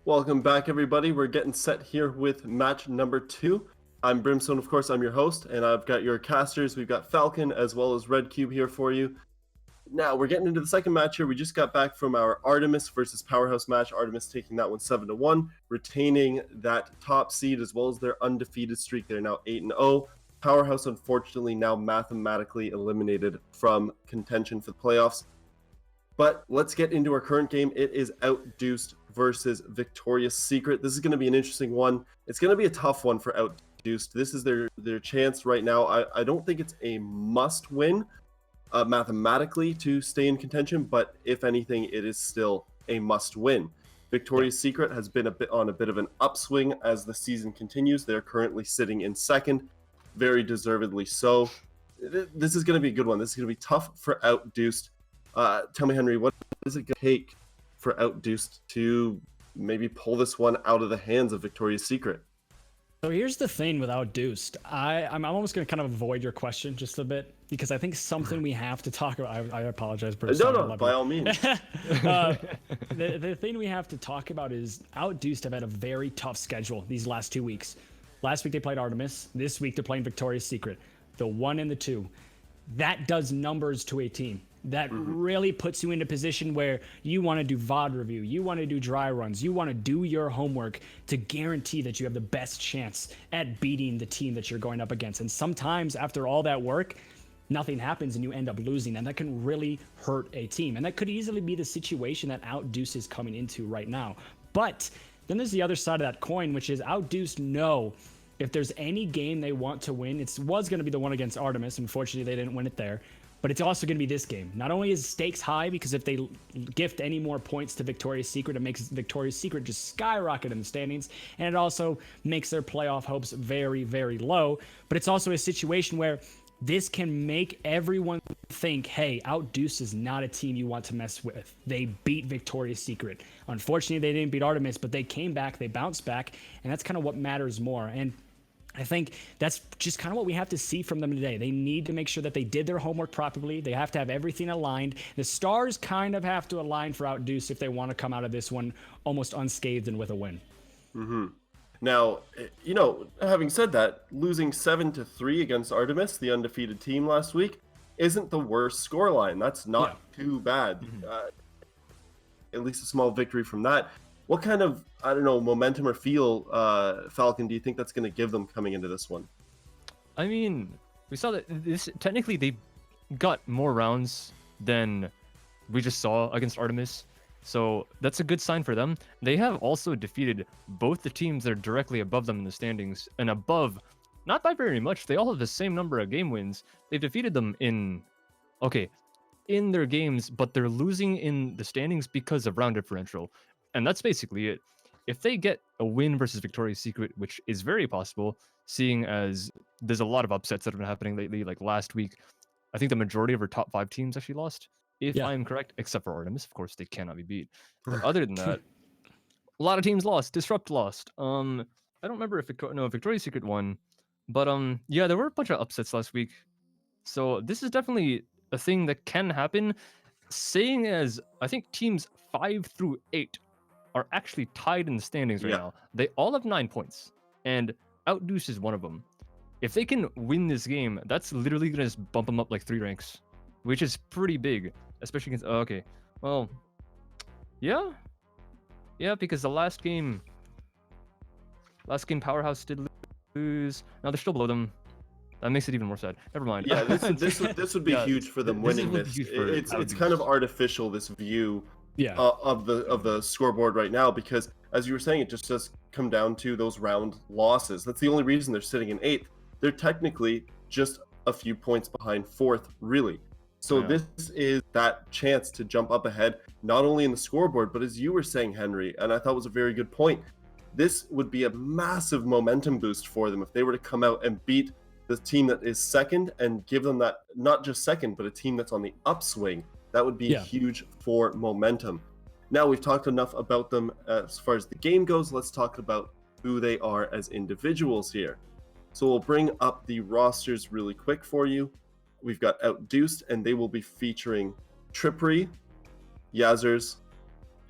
Welcome back, everybody. We're getting set here with match number 2. I'm Brimstone, of course, I'm your host, and I've got your casters. We've got Falcon as well as Red Cube here for you. Now, we're getting into the second match here. We just got back from our Artemis versus Powerhouse match. Artemis taking that one 7-1, retaining that top seed as well as their undefeated streak. They're now 8-0. Powerhouse, unfortunately, now mathematically eliminated from contention for the playoffs. But let's get into our current game. It is OutDuced versus Victoria's Secret. This is going to be an interesting one. It's going to be a tough one for OutDuced. This is their chance right now. I don't think it's a must win mathematically to stay in contention, but if anything, it is still a must win. Victoria's Secret has been on a bit of an upswing as the season continues. They're currently sitting in second, very deservedly so. This is going to be a good one. This is going to be tough for OutDuced. Tell me, Henry, what does it take for OutDuced to maybe pull this one out of the hands of Victoria's Secret? So here's the thing with OutDuced. I'm almost going to kind of avoid your question just a bit because I think something we have to talk about. I apologize, Bruce. No, by all means. The thing we have to talk about is OutDuced have had a very tough schedule these last 2 weeks. Last week they played Artemis. This week they're playing Victoria's Secret. The 1 and the 2. That does numbers to a team. That really puts you in a position where you want to do VOD review, you want to do dry runs, you want to do your homework to guarantee that you have the best chance at beating the team that you're going up against. And sometimes after all that work, nothing happens and you end up losing, and that can really hurt a team. And that could easily be the situation that OutDuced is coming into right now. But then there's the other side of that coin, which is OutDuced know if there's any game they want to win, it was going to be the one against Artemis. Unfortunately, they didn't win it there. But it's also going to be this game. Not only is stakes high, because if they gift any more points to Victoria's Secret, it makes Victoria's Secret just skyrocket in the standings. And it also makes their playoff hopes very, very low. But it's also a situation where this can make everyone think, hey, OutDuced is not a team you want to mess with. They beat Victoria's Secret. Unfortunately, they didn't beat Artemis, but they came back, they bounced back, and that's kind of what matters more. And I think that's just kind of what we have to see from them today. They need to make sure that they did their homework properly. They have to have everything aligned. The stars kind of have to align for OutDuced if they want to come out of this one almost unscathed and with a win. Now, having said that, losing 7-3 against Artemis, the undefeated team last week, isn't the worst scoreline. That's not too bad. At least a small victory from that. What kind of, momentum or feel, Falcon, do you think that's going to give them coming into this one? I mean, we saw that technically they got more rounds than we just saw against Artemis. So that's a good sign for them. They have also defeated both the teams that are directly above them in the standings, and above, not by very much. They all have the same number of game wins. They've defeated them in their games, but they're losing in the standings because of round differential. And that's basically it. If they get a win versus Victoria's Secret, which is very possible, seeing as there's a lot of upsets that have been happening lately, like last week, I think the majority of our top 5 teams actually lost, if I'm correct, except for Artemis. Of course, they cannot be beat. But other than that, a lot of teams lost. Disrupt lost. I don't remember if Victoria's Secret won, but there were a bunch of upsets last week. So this is definitely a thing that can happen, seeing as I think teams 5 through 8 are actually tied in the standings right now. They all have 9 points, and OutDuced is one of them. If they can win this game, that's literally going to just bump them up like 3 ranks, which is pretty big, especially against... because the last game Powerhouse did lose. Now they're still below them. That makes it even more sad. Never mind. Yeah, this would be huge for them winning this. It's kind of artificial, this view of the scoreboard right now, because as you were saying, it just does come down to those round losses. That's the only reason they're sitting in 8th. They're technically just a few points behind 4th, really. So this is that chance to jump up ahead, not only in the scoreboard, but as you were saying, Henry, and I thought was a very good point, this would be a massive momentum boost for them if they were to come out and beat the team that is second and give them that, not just second, but a team that's on the upswing. That would be huge for momentum. Now we've talked enough about them as far as the game goes. Let's talk about who they are as individuals here. So we'll bring up the rosters really quick for you. We've got OutDuced, and they will be featuring Trippery, Yazers,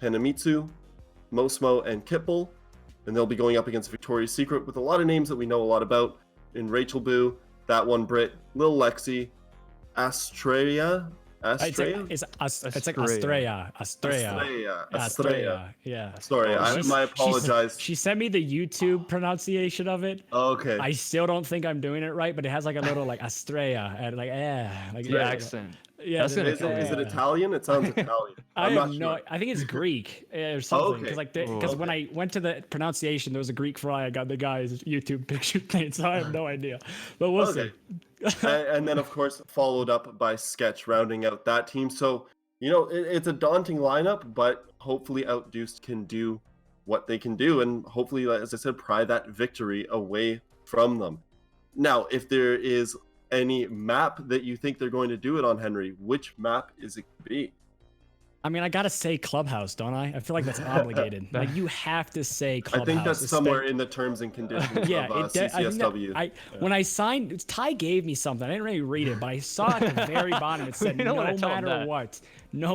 Hanamitsu, Mosmo, and Kitbull. And they'll be going up against Victoria's Secret with a lot of names that we know a lot about in Rachel Boo, That One Brit, Lil Lexi, Astrea. It's like Estrella. Yeah. Sorry, I apologize. She sent me the YouTube pronunciation of it. Okay. I still don't think I'm doing it right, but it has like a little like Estrella and like the accent. Yeah, is it Italian? It sounds Italian. I have no. I think it's Greek or something. Because when I went to the pronunciation, there was a Greek flag on the guy's YouTube picture thing, so I have no idea. But we'll see. And then, of course, followed up by Sketch rounding out that team. So, it's a daunting lineup, but hopefully OutDuced can do what they can do. And hopefully, as I said, pry that victory away from them. Now, if there is any map that you think they're going to do it on, Henry, which map is it going to be? I mean, I gotta say Clubhouse, don't I? I feel like that's obligated. Like, you have to say Clubhouse. I think that's somewhere in the terms and conditions of CCSW. When I signed, Ty gave me something. I didn't really read it, but I saw at the very bottom it said, no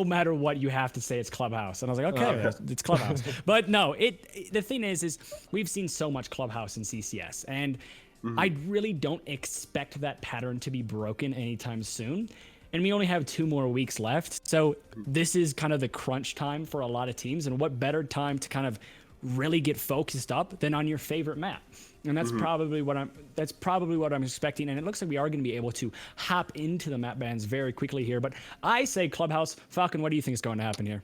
matter what, you have to say it's Clubhouse. And I was like, okay, it's Clubhouse. But no, the thing is we've seen so much Clubhouse in CCS, and I really don't expect that pattern to be broken anytime soon. And we only have 2 more weeks left. So this is kind of the crunch time for a lot of teams. And what better time to kind of really get focused up than on your favorite map? And that's probably what I'm expecting. And it looks like we are going to be able to hop into the map bans very quickly here. But I say Clubhouse. Falcon, what do you think is going to happen here?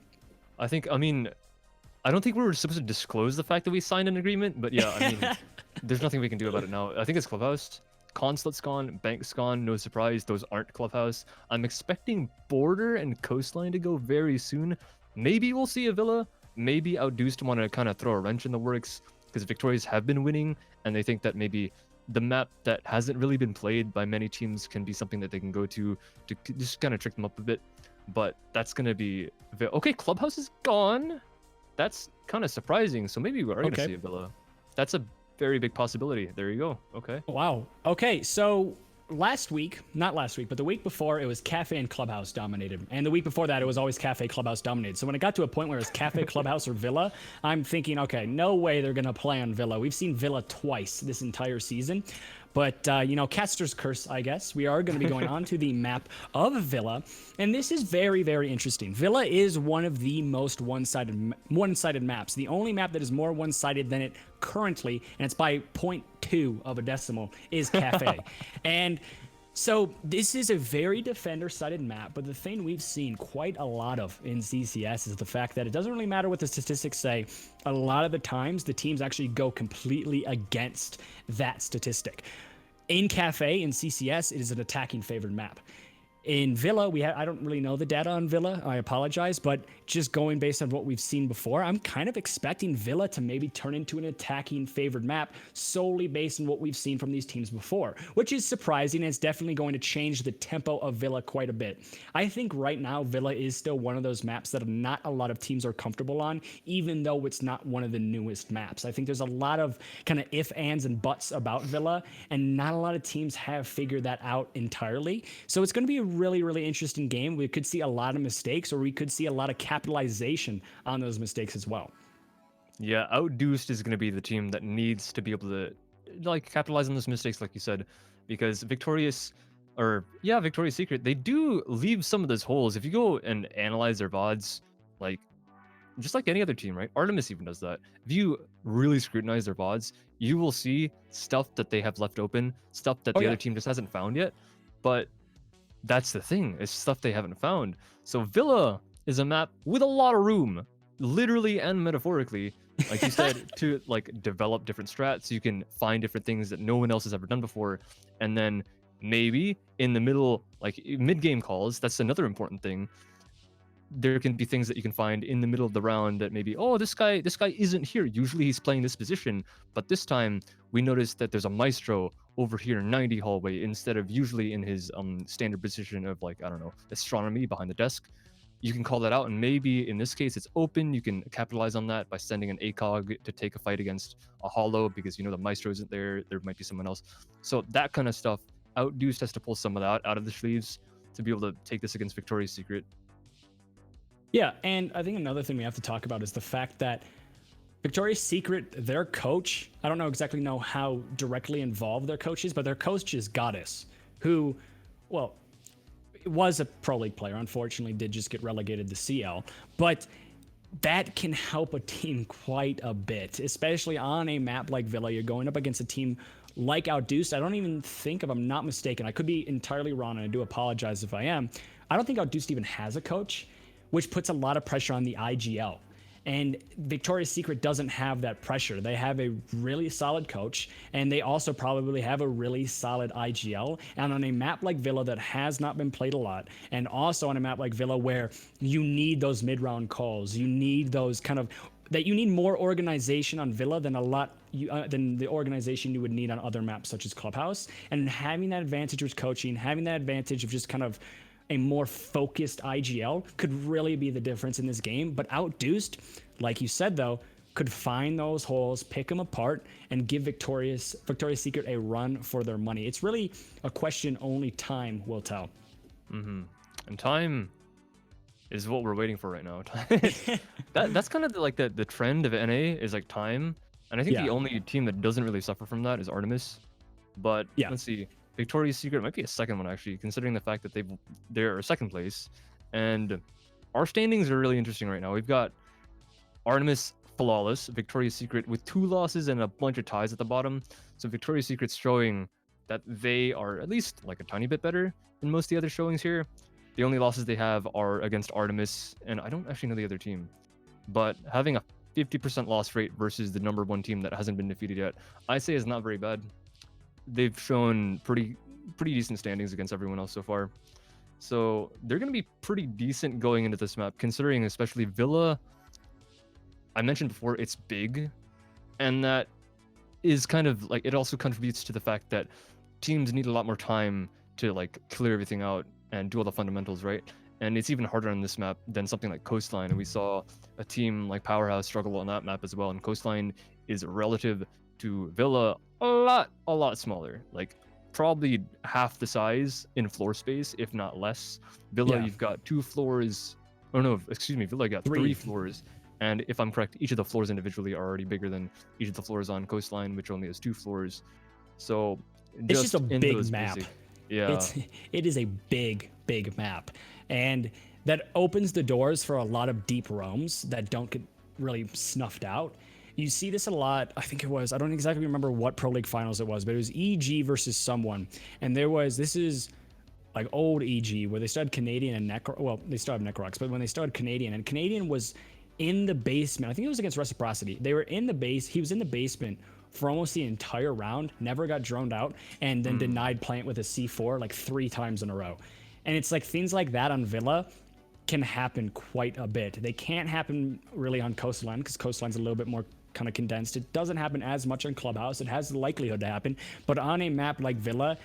I don't think we were supposed to disclose the fact that we signed an agreement, but yeah, there's nothing we can do about it now. I think it's Clubhouse. Consulate's gone, Bank's gone, no surprise, those aren't Clubhouse. I'm expecting Border and Coastline to go very soon. Maybe we'll see a Villa, maybe OutDuced want to kind of throw a wrench in the works, because Victorias have been winning, and they think that maybe the map that hasn't really been played by many teams can be something that they can go to just kind of trick them up a bit. But that's going to be... Okay, Clubhouse is gone. That's kind of surprising, so maybe we are going to see a Villa. That's a very big possibility. There you go. Okay. Wow. Okay, so not last week, but the week before, it was Cafe and Clubhouse dominated. And the week before that, it was always Cafe, Clubhouse dominated. So when it got to a point where it was Cafe, Clubhouse, or Villa, I'm thinking, okay, no way they're going to play on Villa. We've seen Villa twice this entire season. But, Caster's curse, I guess. We are going to be going on to the map of Villa. And this is very, very interesting. Villa is one of the most one-sided maps. The only map that is more one-sided than it currently, and it's by 0.2 of a decimal, is Cafe. And so this is a very defender-sided map, but the thing we've seen quite a lot of in CCS is the fact that it doesn't really matter what the statistics say. A lot of the times, the teams actually go completely against that statistic. In Cafe, in CCS, it is an attacking favored map. In Villa, I don't really know the data on Villa, I apologize, but just going based on what we've seen before, I'm kind of expecting Villa to maybe turn into an attacking favored map solely based on what we've seen from these teams before, which is surprising, and it's definitely going to change the tempo of Villa quite a bit. I think right now Villa is still one of those maps that not a lot of teams are comfortable on, even though it's not one of the newest maps. I think there's a lot of kind of if, ands, and buts about Villa, and not a lot of teams have figured that out entirely. So it's going to be a really, really interesting game. We could see a lot of mistakes, or we could see a lot of capitalization on those mistakes as well. Yeah, OutDuced is going to be the team that needs to be able to capitalize on those mistakes, like you said, because Victoria's Secret, they do leave some of those holes. If you go and analyze their VODs, just like any other team, right? Artemis even does that. If you really scrutinize their VODs, you will see stuff that they have left open, stuff that the other team just hasn't found yet. But that's the thing, it's stuff they haven't found. So Villa is a map with a lot of room, literally and metaphorically, like you said, to develop different strats. You can find different things that no one else has ever done before. And then maybe in the middle, mid-game calls, that's another important thing. There can be things that you can find in the middle of the round that maybe, oh, this guy isn't here. Usually he's playing this position, but this time we noticed that there's a Maestro over here in 90 hallway instead of usually in his standard position of astronomy behind the desk. You can call that out, and maybe in this case it's open. You can capitalize on that by sending an ACOG to take a fight against a Hollow, because the Maestro isn't there. There might be someone else. So that kind of stuff, OutDuced has to pull some of that out of the sleeves to be able to take this against Victoria's Secret. Yeah, and I think another thing we have to talk about is the fact that Victoria's Secret, their coach, I don't exactly know how directly involved their coach is, but their coach is Goddess, who, well, was a Pro League player, unfortunately did just get relegated to CL, but that can help a team quite a bit, especially on a map like Villa. You're going up against a team like OutDuced. I don't even think, if I'm not mistaken, I could be entirely wrong, and I do apologize if I am, I don't think OutDuced even has a coach, which puts a lot of pressure on the IGL. And Victoria's Secret doesn't have that pressure. They have a really solid coach, and they also probably have a really solid IGL. And on a map like Villa that has not been played a lot, and also on a map like Villa where you need those mid-round calls, you need those kind of, that you need more organization on Villa than than the organization you would need on other maps such as Clubhouse. And having that advantage with coaching, having that advantage of just kind of a more focused IGL could really be the difference in this game. But OutDuced, like you said though, could find those holes, pick them apart, and give Victoria's Secret a run for their money. It's really a question only time will tell. And time is what we're waiting for right now. That's kind of the trend of NA is like time. And I think the only team that doesn't really suffer from that is Artemis. But let's see. Victoria's Secret might be a second one actually, considering the fact that they're second place, and our standings are really interesting right now. We've got Artemis flawless, Victoria's Secret with 2 losses and a bunch of ties at the bottom. So Victoria's Secret's showing that they are at least like a tiny bit better than most of the other showings here. The only losses they have are against Artemis, and I don't actually know the other team, but having a 50% loss rate versus the number 1 team that hasn't been defeated yet, I say is not very bad. They've shown pretty decent standings against everyone else so far. So they're going to be pretty decent going into this map, considering especially Villa, I mentioned before, it's big. And that is kind of like, it also contributes to the fact that teams need a lot more time to like clear everything out and do all the fundamentals, right? And it's even harder on this map than something like Coastline. And we saw a team like Powerhouse struggle on that map as well. And Coastline is relative to Villa a lot smaller, like probably half the size in floor space, if not less. Villa, you've got 2 floors. Oh no, excuse me, Villa got 3 floors. And if I'm correct, each of the floors individually are already bigger than each of the floors on Coastline, which only has 2 floors. So it's just a big map. Yeah, it is a big map, and that opens the doors for a lot of deep roams that don't get really snuffed out. You see this a lot. I think it was, I don't exactly remember what Pro League finals it was, but it was EG versus someone. And this is like old EG where they started Canadian and Necro. Well, they still have Necrox, but when they started Canadian, and Canadian was in the basement. I think it was against Reciprocity. They were in the base. He was in the basement for almost the entire round, never got droned out, and then denied plant with a C4 like 3 times in a row. And it's like things like that on Villa can happen quite a bit. They can't happen really on Coastline because Coastline's a little bit more kind of condensed. It doesn't happen as much on Clubhouse. It has the likelihood to happen, but on a map like Villa,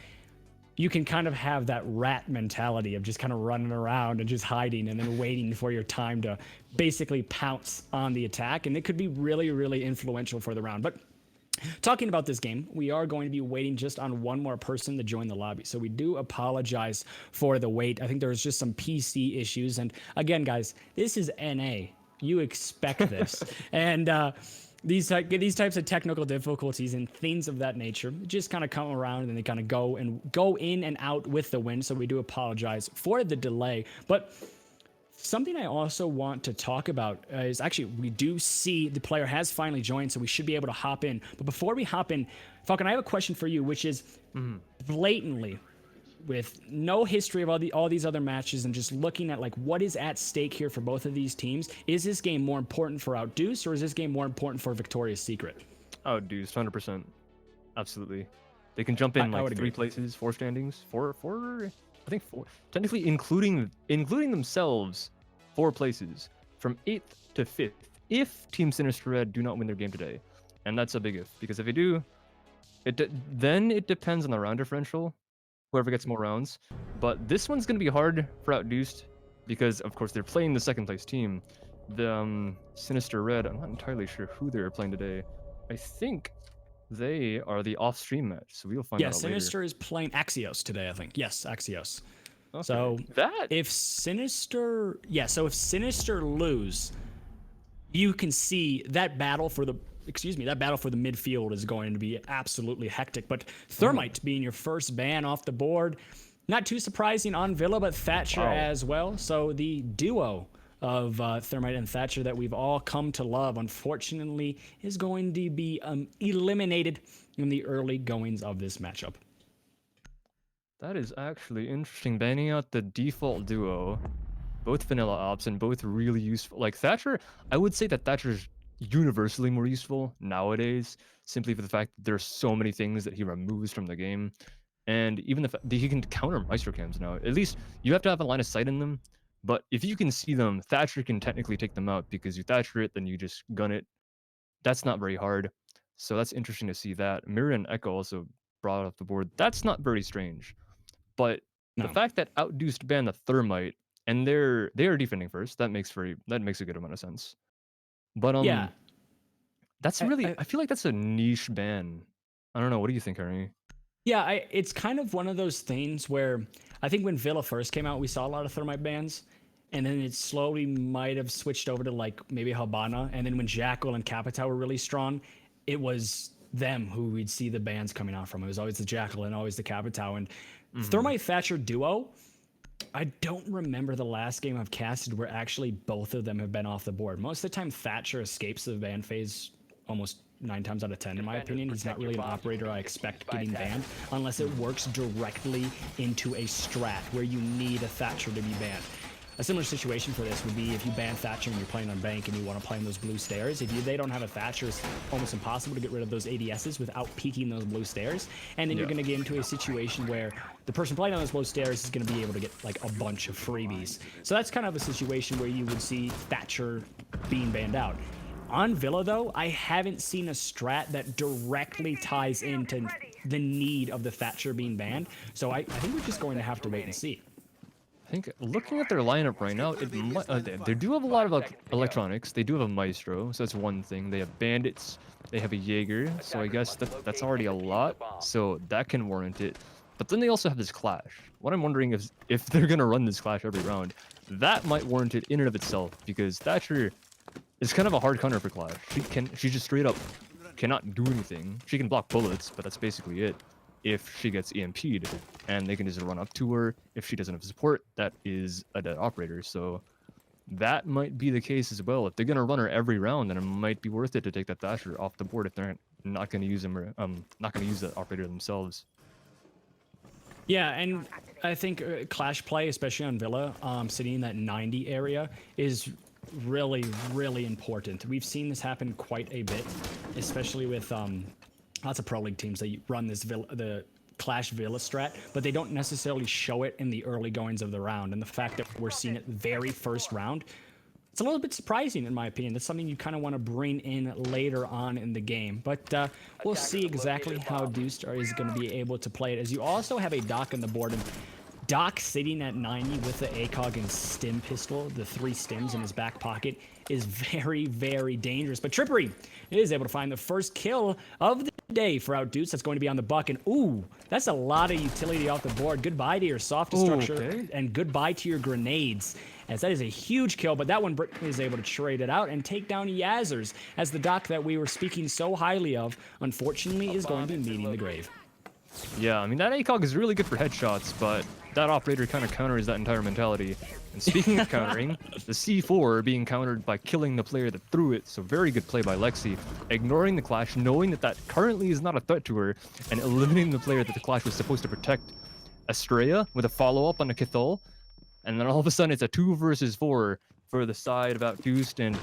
you can kind of have that rat mentality of just kind of running around and just hiding and then waiting for your time to basically pounce on the attack, and it could be really influential for the round. But talking about this game, we are going to be waiting just on one more person to join the lobby. So we do apologize for the wait. I think there's just some PC issues. And again, guys, this is NA. You expect this. And these types of technical difficulties and things of that nature just kind of come around and they kind of go in and out with the wind. So we do apologize for the delay. But something I also want to talk about is actually we do see the player has finally joined, so we should be able to hop in. But before we hop in, Falcon, I have a question for you, which is blatantly, with no history of all these other matches and just looking at like what is at stake here for both of these teams, is this game more important for OutDuced or is this game more important for Victoria's Secret? OutDuced, 100%. Absolutely. They can jump in like 3 places, 4 standings, four. I think 4, technically including themselves, 4 places from 8th to 5th if Team Sinister Red do not win their game today. And that's a big if, because if they do, then it depends on the round differential, whoever gets more rounds. But this one's going to be hard for OutDuced because, of course, they're playing the 2nd place team. The Sinister Red, I'm not entirely sure who they're playing today. I think they are the off-stream match, so we'll find out later. Yeah, Sinister is playing Axios today, I think. Yes, Axios. Okay. So if Sinister lose, you can see that battle for the midfield is going to be absolutely hectic. But Thermite being your first ban off the board, not too surprising on Villa, but Thatcher as well. So the duo of Thermite and Thatcher that we've all come to love, unfortunately, is going to be eliminated in the early goings of this matchup. That is actually interesting. Banning out the default duo, both vanilla ops and both really useful. Like Thatcher, I would say that Thatcher's universally more useful nowadays, simply for the fact that there's so many things that he removes from the game. And even the fact that he can counter Maestro cams now. At least you have to have a line of sight in them. But if you can see them, Thatcher can technically take them out because you Thatcher it, then you just gun it. That's not very hard. So that's interesting to see that. Mirror and Echo also brought off the board. That's not very strange. But the fact that OutDuced banned the Thermite and they are defending first, that makes a good amount of sense. But Yeah, that's really I feel like that's a niche ban. I don't know. What do you think, Harry? yeah, it's kind of one of those things where I think when Villa first came out, we saw a lot of Thermite bans, and then it slowly might have switched over to like maybe Habana, and then when Jackal and Capitao were really strong, it was them who we'd see the bans coming out from. It was always the Jackal and always the Capitao. And Thermite Thatcher duo, I don't remember the last game I've casted where actually both of them have been off the board. Most of the time, Thatcher escapes the ban phase almost 9 times out of 10, in my opinion. He's not really an operator I expect getting banned unless it works directly into a strat where you need a Thatcher to be banned. A similar situation for this would be if you ban Thatcher and you're playing on Bank and you want to play on those blue stairs. If they don't have a Thatcher, it's almost impossible to get rid of those ADSs without peeking those blue stairs. And then you're going to get into a situation where the person playing on those blue stairs is going to be able to get like a bunch of freebies. So that's kind of a situation where you would see Thatcher being banned out. On Villa, though, I haven't seen a strat that directly ties into the need of the Thatcher being banned. So I think we're just going to have to wait and see. I think looking at their lineup right now, they do have a lot of electronics. They do have a Maestro, so that's one thing. They have Bandits, they have a Jaeger, so I guess that's already a lot. So that can warrant it. But then they also have this Clash. What I'm wondering is if they're gonna run this Clash every round, that might warrant it in and of itself, because Thatcher is kind of a hard counter for Clash. She just straight up cannot do anything. She can block bullets, but that's basically it. If she gets EMP'd, and they can just run up to her. If she doesn't have support, that is a dead operator. So that might be the case as well. If they're gonna run her every round, then it might be worth it to take that Thatcher off the board if they're not gonna use him or not gonna use the operator themselves. Yeah, and I think Clash play, especially on Villa, sitting in that 90 area, is really, really important. We've seen this happen quite a bit, especially with lots of Pro League teams that run the Clash Villa strat, but they don't necessarily show it in the early goings of the round. And the fact that we're seeing it very first round, it's a little bit surprising in my opinion. That's something you kind of want to bring in later on in the game. But we'll see exactly how Deuced is going to be able to play it, as you also have a Doc on the board. And Doc sitting at 90 with the ACOG and stim pistol, the 3 stims in his back pocket, is very, very dangerous. But Trippery is able to find the first kill of the day for OutDuced. That's going to be on the buck. And ooh, that's a lot of utility off the board. Goodbye to your soft structure and goodbye to your grenades, as that is a huge kill. But that one is able to trade it out and take down Yazzers, as the Doc that we were speaking so highly of, unfortunately, is going to be meeting the grave. Yeah, I mean, that ACOG is really good for headshots, but that operator kind of counters that entire mentality. And speaking of countering, the C4 being countered by killing the player that threw it, so very good play by Lexi, ignoring the Clash, knowing that that currently is not a threat to her, and eliminating the player that the Clash was supposed to protect. Estrella with a follow-up on a Kithol, and then all of a sudden it's a 2 versus 4 for the side of OutDuced, and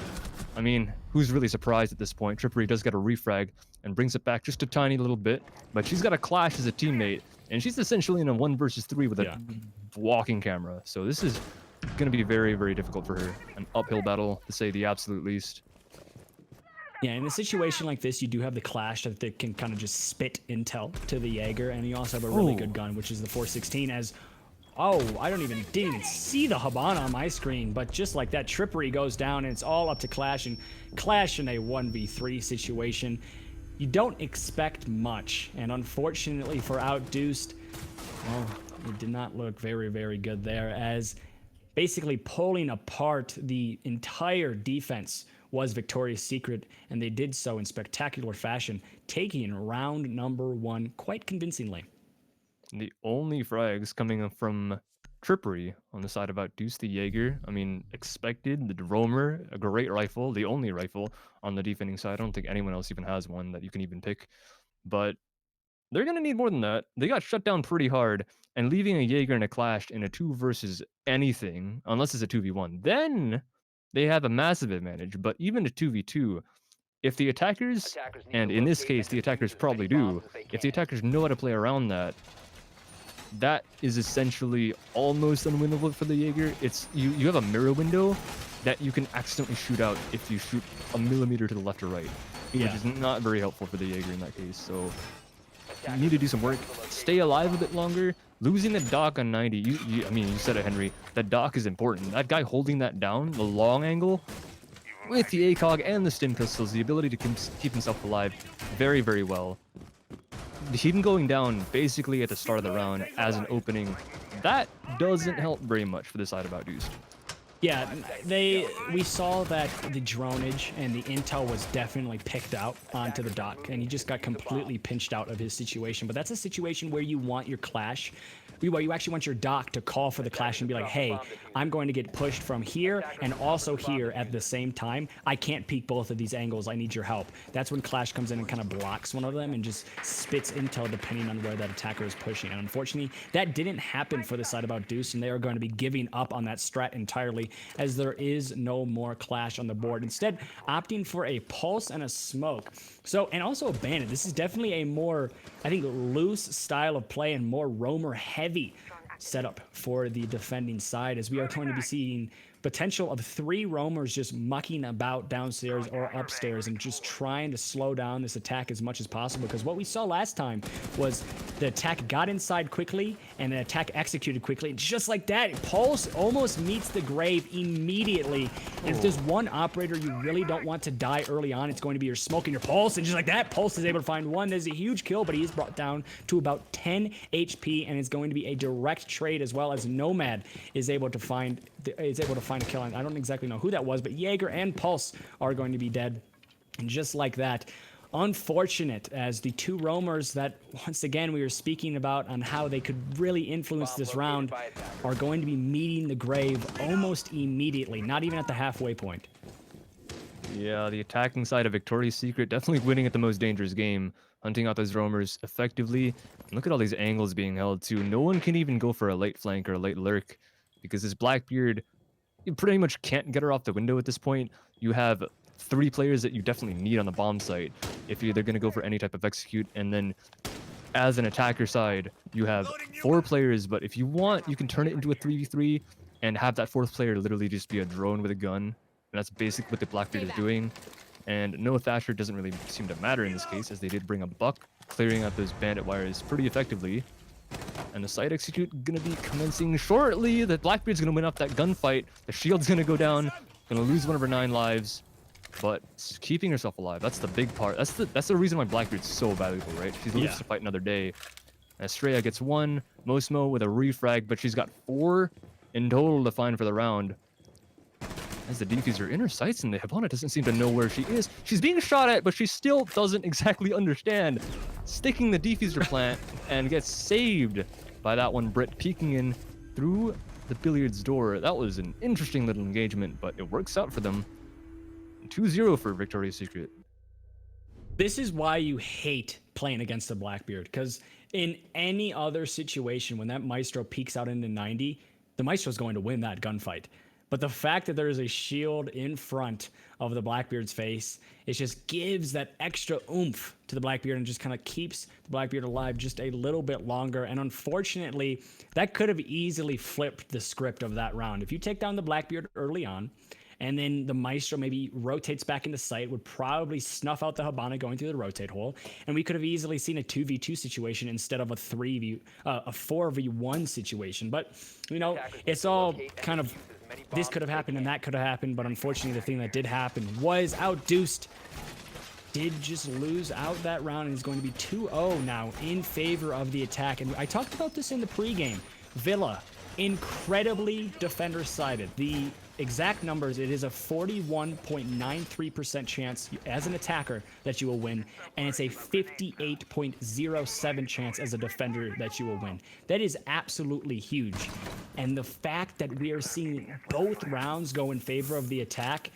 I mean, who's really surprised at this point? Trippery does get a refrag and brings it back just a tiny little bit, but she's got a Clash as a teammate, and she's essentially in a 1 versus 3 with a walking camera. So this is going to be very, very difficult for her. An uphill battle, to say the absolute least. Yeah, in a situation like this, you do have the Clash that they can kind of just spit intel to the Jaeger, and you also have a really good gun, which is the 416, as... Oh, I didn't even see the Habana on my screen, but just like that, Trippery goes down, and it's all up to Clash, and Clash in a 1v3 situation. You don't expect much, and unfortunately for OutDuced, well, it did not look very, very good there, as basically pulling apart the entire defense was Victoria's Secret, and they did so in spectacular fashion, taking round number 1 quite convincingly. The only frags coming up from Trippery on the side of OutDuced the Jaeger. I mean, expected, the Roamer, a great rifle, the only rifle on the defending side. I don't think anyone else even has one that you can even pick. But they're going to need more than that. They got shut down pretty hard, and leaving a Jaeger in a clash in a 2 versus anything, unless it's a 2v1, then they have a massive advantage. But even a 2v2, if the attackers, and in this case, the attackers probably do, if the attackers know how to play around that, that is essentially almost unwinnable for the Jaeger. It's you have a mirror window that you can accidentally shoot out if you shoot a millimeter to the left or right, which is not very helpful for the Jaeger in that case. So you need to do some work, stay alive a bit longer. Losing the dock on 90, I mean, you said it, Henry, that dock is important. That guy holding that down, the long angle, with the ACOG and the stim pistols, the ability to keep himself alive very, very well. Him going down basically at the start of the round as an opening, that doesn't help very much for the side of OutDuced. Yeah, we saw that the dronage and the intel was definitely picked out onto the dock, and he just got completely pinched out of his situation. But that's a situation where you want your clash, where you actually want your dock to call for the clash and be like, hey, I'm going to get pushed from here and also here at the same time. I can't peek both of these angles. I need your help. That's when clash comes in and kind of blocks one of them and just spits intel depending on where that attacker is pushing. And unfortunately, that didn't happen for the side of OutDuced, and they are going to be giving up on that strat entirely, as there is no more clash on the board. Instead, opting for a pulse and a smoke. So, and also a bandit. This is definitely a more, I think, loose style of play and more roamer heavy setup for the defending side, as we are going to be seeing potential of 3 roamers just mucking about downstairs or upstairs and just trying to slow down this attack as much as possible. Because what we saw last time was the attack got inside quickly and the attack executed quickly. And just like that, Pulse almost meets the grave immediately. And if there's one operator you really don't want to die early on, it's going to be your smoke and your Pulse. And just like that, Pulse is able to find one. There's a huge kill, but he is brought down to about 10 HP, and it's going to be a direct trade, as well as Nomad is able to find a kill. I don't exactly know who that was, but Jaeger and Pulse are going to be dead. And just like that, unfortunate, as the 2 roamers that once again we were speaking about on how they could really influence this round are going to be meeting the grave almost immediately, not even at the halfway point. Yeah, the attacking side of Victoria's Secret definitely winning at the most dangerous game, hunting out those roamers effectively. And look at all these angles being held too. No one can even go for a late flank or a late lurk, because this Blackbeard, you pretty much can't get her off the window at this point. You have 3 players that you definitely need on the bomb site if you're either going to go for any type of execute. And then as an attacker side, you have 4 players, but if you want, you can turn it into a 3v3 and have that 4th player literally just be a drone with a gun. And that's basically what the Blackbeard is doing. And no Thatcher doesn't really seem to matter in this case, as they did bring a buck, clearing out those bandit wires pretty effectively. And the side execute gonna be commencing shortly. The Blackbeard's gonna win up that gunfight. The shield's gonna go down, gonna lose one of her 9 lives, but keeping herself alive, that's the big part. That's the reason why Blackbeard's so valuable, right? She lives to fight another day. And Estrella gets 1, Mosmo with a refrag, but she's got 4 in total to find for the round. As the defuser in her sights, and the Hibana doesn't seem to know where she is. She's being shot at, but she still doesn't exactly understand. Sticking the defuser plant and gets saved by that one Brit peeking in through the billiards door. That was an interesting little engagement, but it works out for them. 2-0 for Victoria's Secret. This is why you hate playing against the Blackbeard, because in any other situation, when that Maestro peeks out into 90, the Maestro's going to win that gunfight. But the fact that there is a shield in front of the Blackbeard's face, it just gives that extra oomph to the Blackbeard and just kind of keeps the Blackbeard alive just a little bit longer. And unfortunately, that could have easily flipped the script of that round. If you take down the Blackbeard early on, and then the Maestro maybe rotates back into sight, would probably snuff out the Hibana going through the rotate hole, and we could have easily seen a 2v2 situation instead of a 4v1 situation. But, you know, it's all kind of, this could have happened and that could have happened, but unfortunately the thing that did happen was OutDuced did just lose out that round, and is going to be 2-0 now in favor of the attack. And I talked about this in the pregame. Villa, incredibly defender-sided. The exact numbers, it is a 41.93% chance as an attacker that you will win, and it's a 58.07 chance as a defender that you will win. That is absolutely huge. And the fact that we are seeing both rounds go in favor of the attack,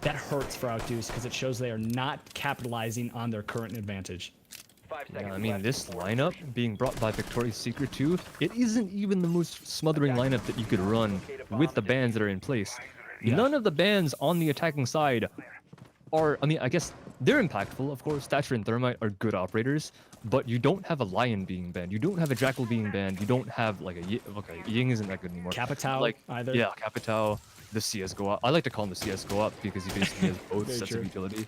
that hurts for OutDuced because it shows they are not capitalizing on their current advantage. Yeah, I mean, this lineup being brought by Victoria's Secret 2, it isn't even the most smothering lineup that you could run with the bans that are in place. Yeah. None of the bans on the attacking side are, I mean, I guess they're impactful, of course. Thatcher and Thermite are good operators, but you don't have a Lion being banned. You don't have a Jackal being banned. You don't have, like, okay, Ying isn't that good anymore. Capitao, like, either. Yeah, Capitao, the CS go up. I like to call him the CS go up because he basically has both Very sets true. of utility.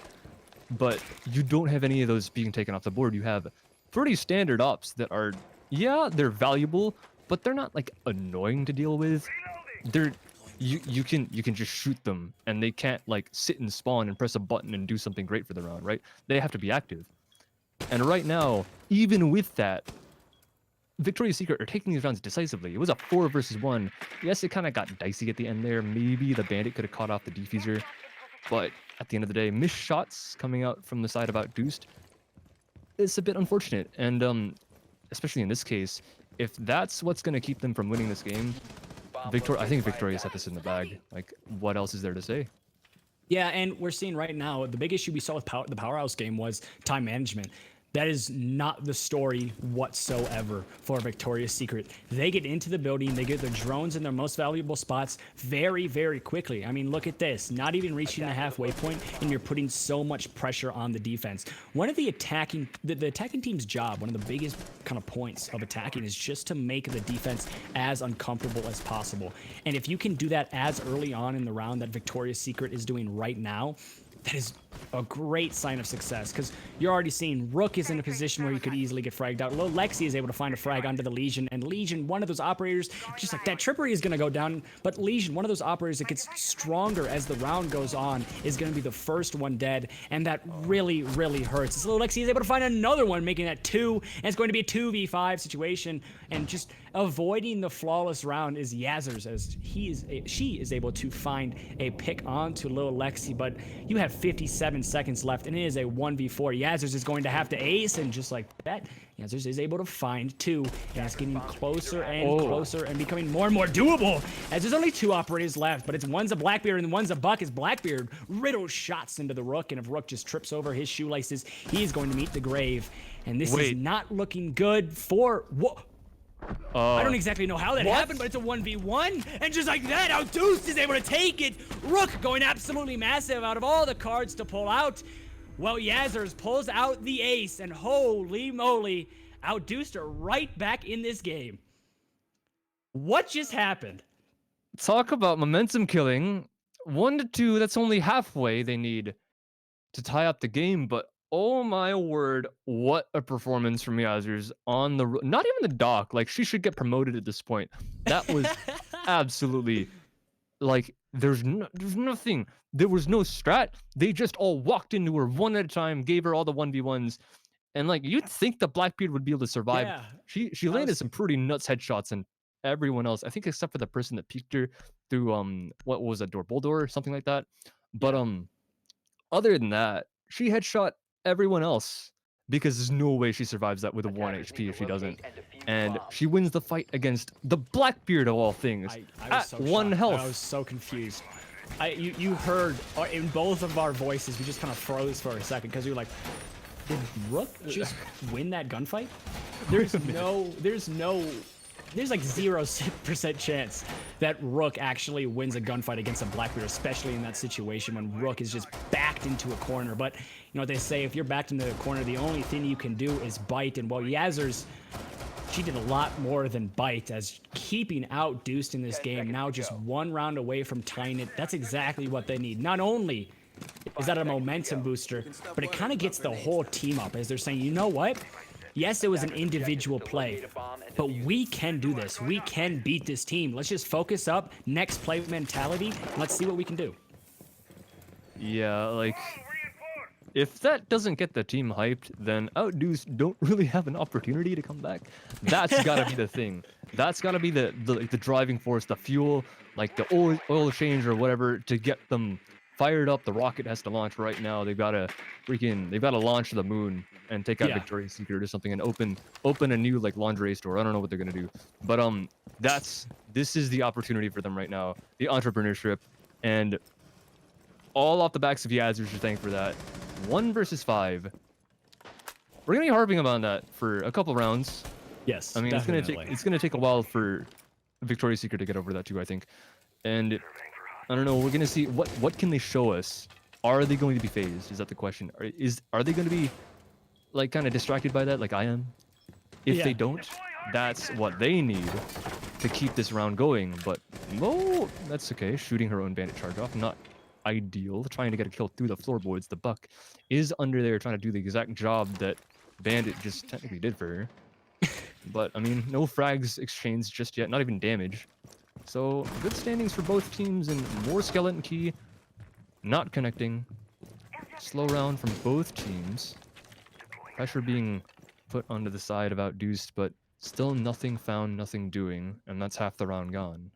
But you don't have any of those being taken off the board. You have pretty standard ops that are, yeah, they're valuable, but they're not like annoying to deal with. They're you can just shoot them and they can't like sit and spawn and press a button and do something great for the round, right? They have to be active. And right now, even with that, Victoria's Secret are taking these rounds decisively. It was a 4 versus 1. Yes, it kind of got dicey at the end there. Maybe the bandit could have caught off the defuser. But at the end of the day, missed shots coming out from the side of OutDuced, it's a bit unfortunate. And especially in this case, if that's what's going to keep them from winning this game, I think Victoria's set this in the bag. Like, what else is there to say? Yeah, and we're seeing right now, the big issue we saw with the Powerhouse game was time management. That is not the story whatsoever for Victoria's Secret. They get into the building, they get their drones in their most valuable spots very, very quickly. I mean, look at this. Not even reaching the halfway point, and you're putting so much pressure on the defense. One of the attacking team's job, one of the biggest kind of points of attacking is just to make the defense as uncomfortable as possible. And if you can do that as early on in the round that Victoria's Secret is doing right now, that is a great sign of success, because you're already seeing Rook is in a position where he could easily get fragged out. Lil Lexi is able to find a frag onto the Legion, and Legion, one of those operators, just like that trippery is going to go down, but Legion, one of those operators that gets stronger as the round goes on, is going to be the first one dead, and that really, really hurts. So Lil Lexi is able to find another one, making that 2, and it's going to be a 2v5 situation, and just avoiding the flawless round is Yazzers, as she is able to find a pick onto Lil Lexi, but you have 57 seconds left, and it is a 1v4. Yazzers is going to have to ace, and just like that, Yazzers is able to find 2, and it's getting closer and closer and becoming more and more doable, as there's only 2 operators left, but one's a Blackbeard and one's a Buck, as Blackbeard riddles shots into the Rook, and if Rook just trips over his shoelaces, he's going to meet the grave, and this is not looking good for... I don't exactly know how that happened, but it's a 1v1, and just like that, OutDuced is able to take it. Rook going absolutely massive out of all the cards to pull out. Well, Yazzers pulls out the ace, and holy moly, OutDuced are right back in this game. What just happened? Talk about momentum killing. 1 to 2, that's only halfway they need to tie up the game, but oh my word, what a performance from Yazzers on the... Not even the dock, like, she should get promoted at this point. That was absolutely... Like, there's nothing. There was no strat. They just all walked into her one at a time, gave her all the 1v1s, and, like, you'd think the Blackbeard would be able to survive. Yeah, She landed some pretty nuts headshots, and everyone else, I think except for the person that peeked her through, what was it, Bull door or something like that. But, other than that, she headshot everyone else, because there's no way she survives that with a 1 HP if she doesn't. And she wins the fight against the Blackbeard of all things I was at so 1 shocked. health. I was so confused. You heard in both of our voices, we just kind of froze for a second, because we were like, did Rook just win that gunfight? There's like 0% chance that Rook actually wins a gunfight against a Blackbeard, especially in that situation when Rook is just backed into a corner. But you know what they say, if you're backed into a corner, the only thing you can do is bite. And well, Yazzers, she did a lot more than bite, as keeping OutDuced in this game, now just 1 round away from tying it. That's exactly what they need. Not only is that a momentum booster, but it kind of gets the whole team up, as they're saying, you know what? Yes, it was an individual play, but we can do this. We can beat this team. Let's just focus up, next play mentality, and let's see what we can do. Yeah, like, if that doesn't get the team hyped, then OutDuced don't really have an opportunity to come back. That's gotta be the thing. That's gotta be the driving force, the fuel, like the oil change or whatever to get them fired up. The rocket has to launch right now. They've gotta launch to the moon and take out Yeah. Victoria's Secret or something and open a new like lingerie store. I don't know what they're gonna do, but this is the opportunity for them right now. The entrepreneurship, and all off the backs of Yazoo should thank for that. 1 versus 5. We're gonna be harping about that for a couple rounds. Yes, I mean, definitely. it's gonna take a while for Victoria's Secret to get over that too, I think. And I don't know. We're gonna see what can they show us. Are they going to be phased? Is that the question? Are they going to be like kind of distracted by that, like I am? If they don't, that's what they need to keep this round going. But Mo, that's okay. Shooting her own bandit charge off, not ideal. Trying to get a kill through the floorboards. The Buck is under there trying to do the exact job that Bandit just technically did for her. But I mean, no frags exchanged just yet, not even damage. So good standings for both teams, and more skeleton key not connecting. Slow round from both teams. Pressure being put onto the side of OutDuced, but still nothing found, nothing doing, and that's half the round gone.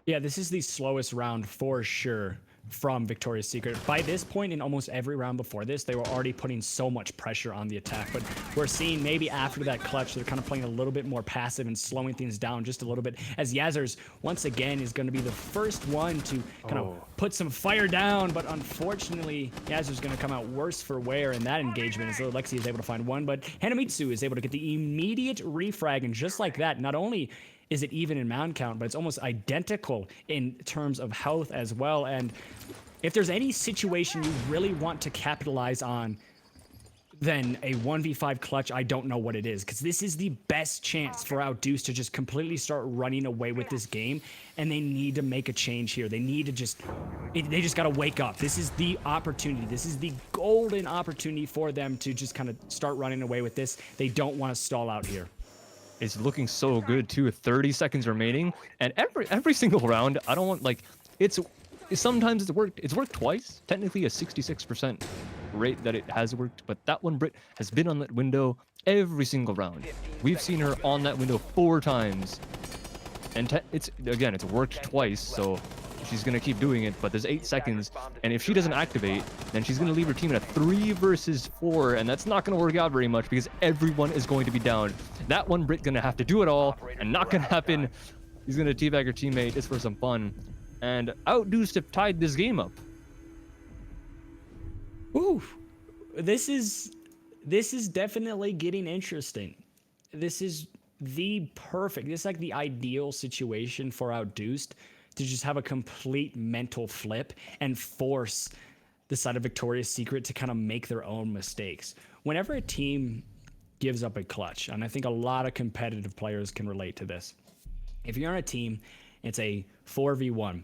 Yeah, this is the slowest round for sure from Victoria's Secret. By this point in almost every round before this, they were already putting so much pressure on the attack, but we're seeing maybe after that clutch, they're kind of playing a little bit more passive and slowing things down just a little bit, as Yazers once again is going to be the first one to kind of put some fire down, but unfortunately, Yazer's going to come out worse for wear in that engagement, as Alexi is able to find one, but Hanamitsu is able to get the immediate refrag, and just like that, not only is it even in mound count, but it's almost identical in terms of health as well. And if there's any situation you really want to capitalize on, then a 1v5 clutch, I don't know what it is, because this is the best chance for OutDuced to just completely start running away with this game, and they need to make a change here. They need to they just got to wake up. This is the opportunity. This is the golden opportunity for them to just kind of start running away with this. They don't want to stall out here. It's looking so good too. 30 seconds remaining, and every single round, I don't want like sometimes it's worked. It's worked twice. Technically a 66% rate that it has worked, but that one Brit has been on that window every single round. We've seen her on that window 4 times, and it's worked twice. So she's gonna keep doing it, but there's 8 seconds, and if she doesn't activate, then she's gonna leave her team in a 3 versus 4, and that's not gonna work out very much because everyone is going to be down. That one Brit gonna have to do it all, and not gonna happen. He's gonna teabag her teammate just for some fun, and OutDuced have tied this game up. Ooh, this is definitely getting interesting. This is like the ideal situation for OutDuced to just have a complete mental flip and force the side of Victoria's Secret to kind of make their own mistakes. Whenever a team gives up a clutch, and I think a lot of competitive players can relate to this. If you're on a team, it's a 4v1.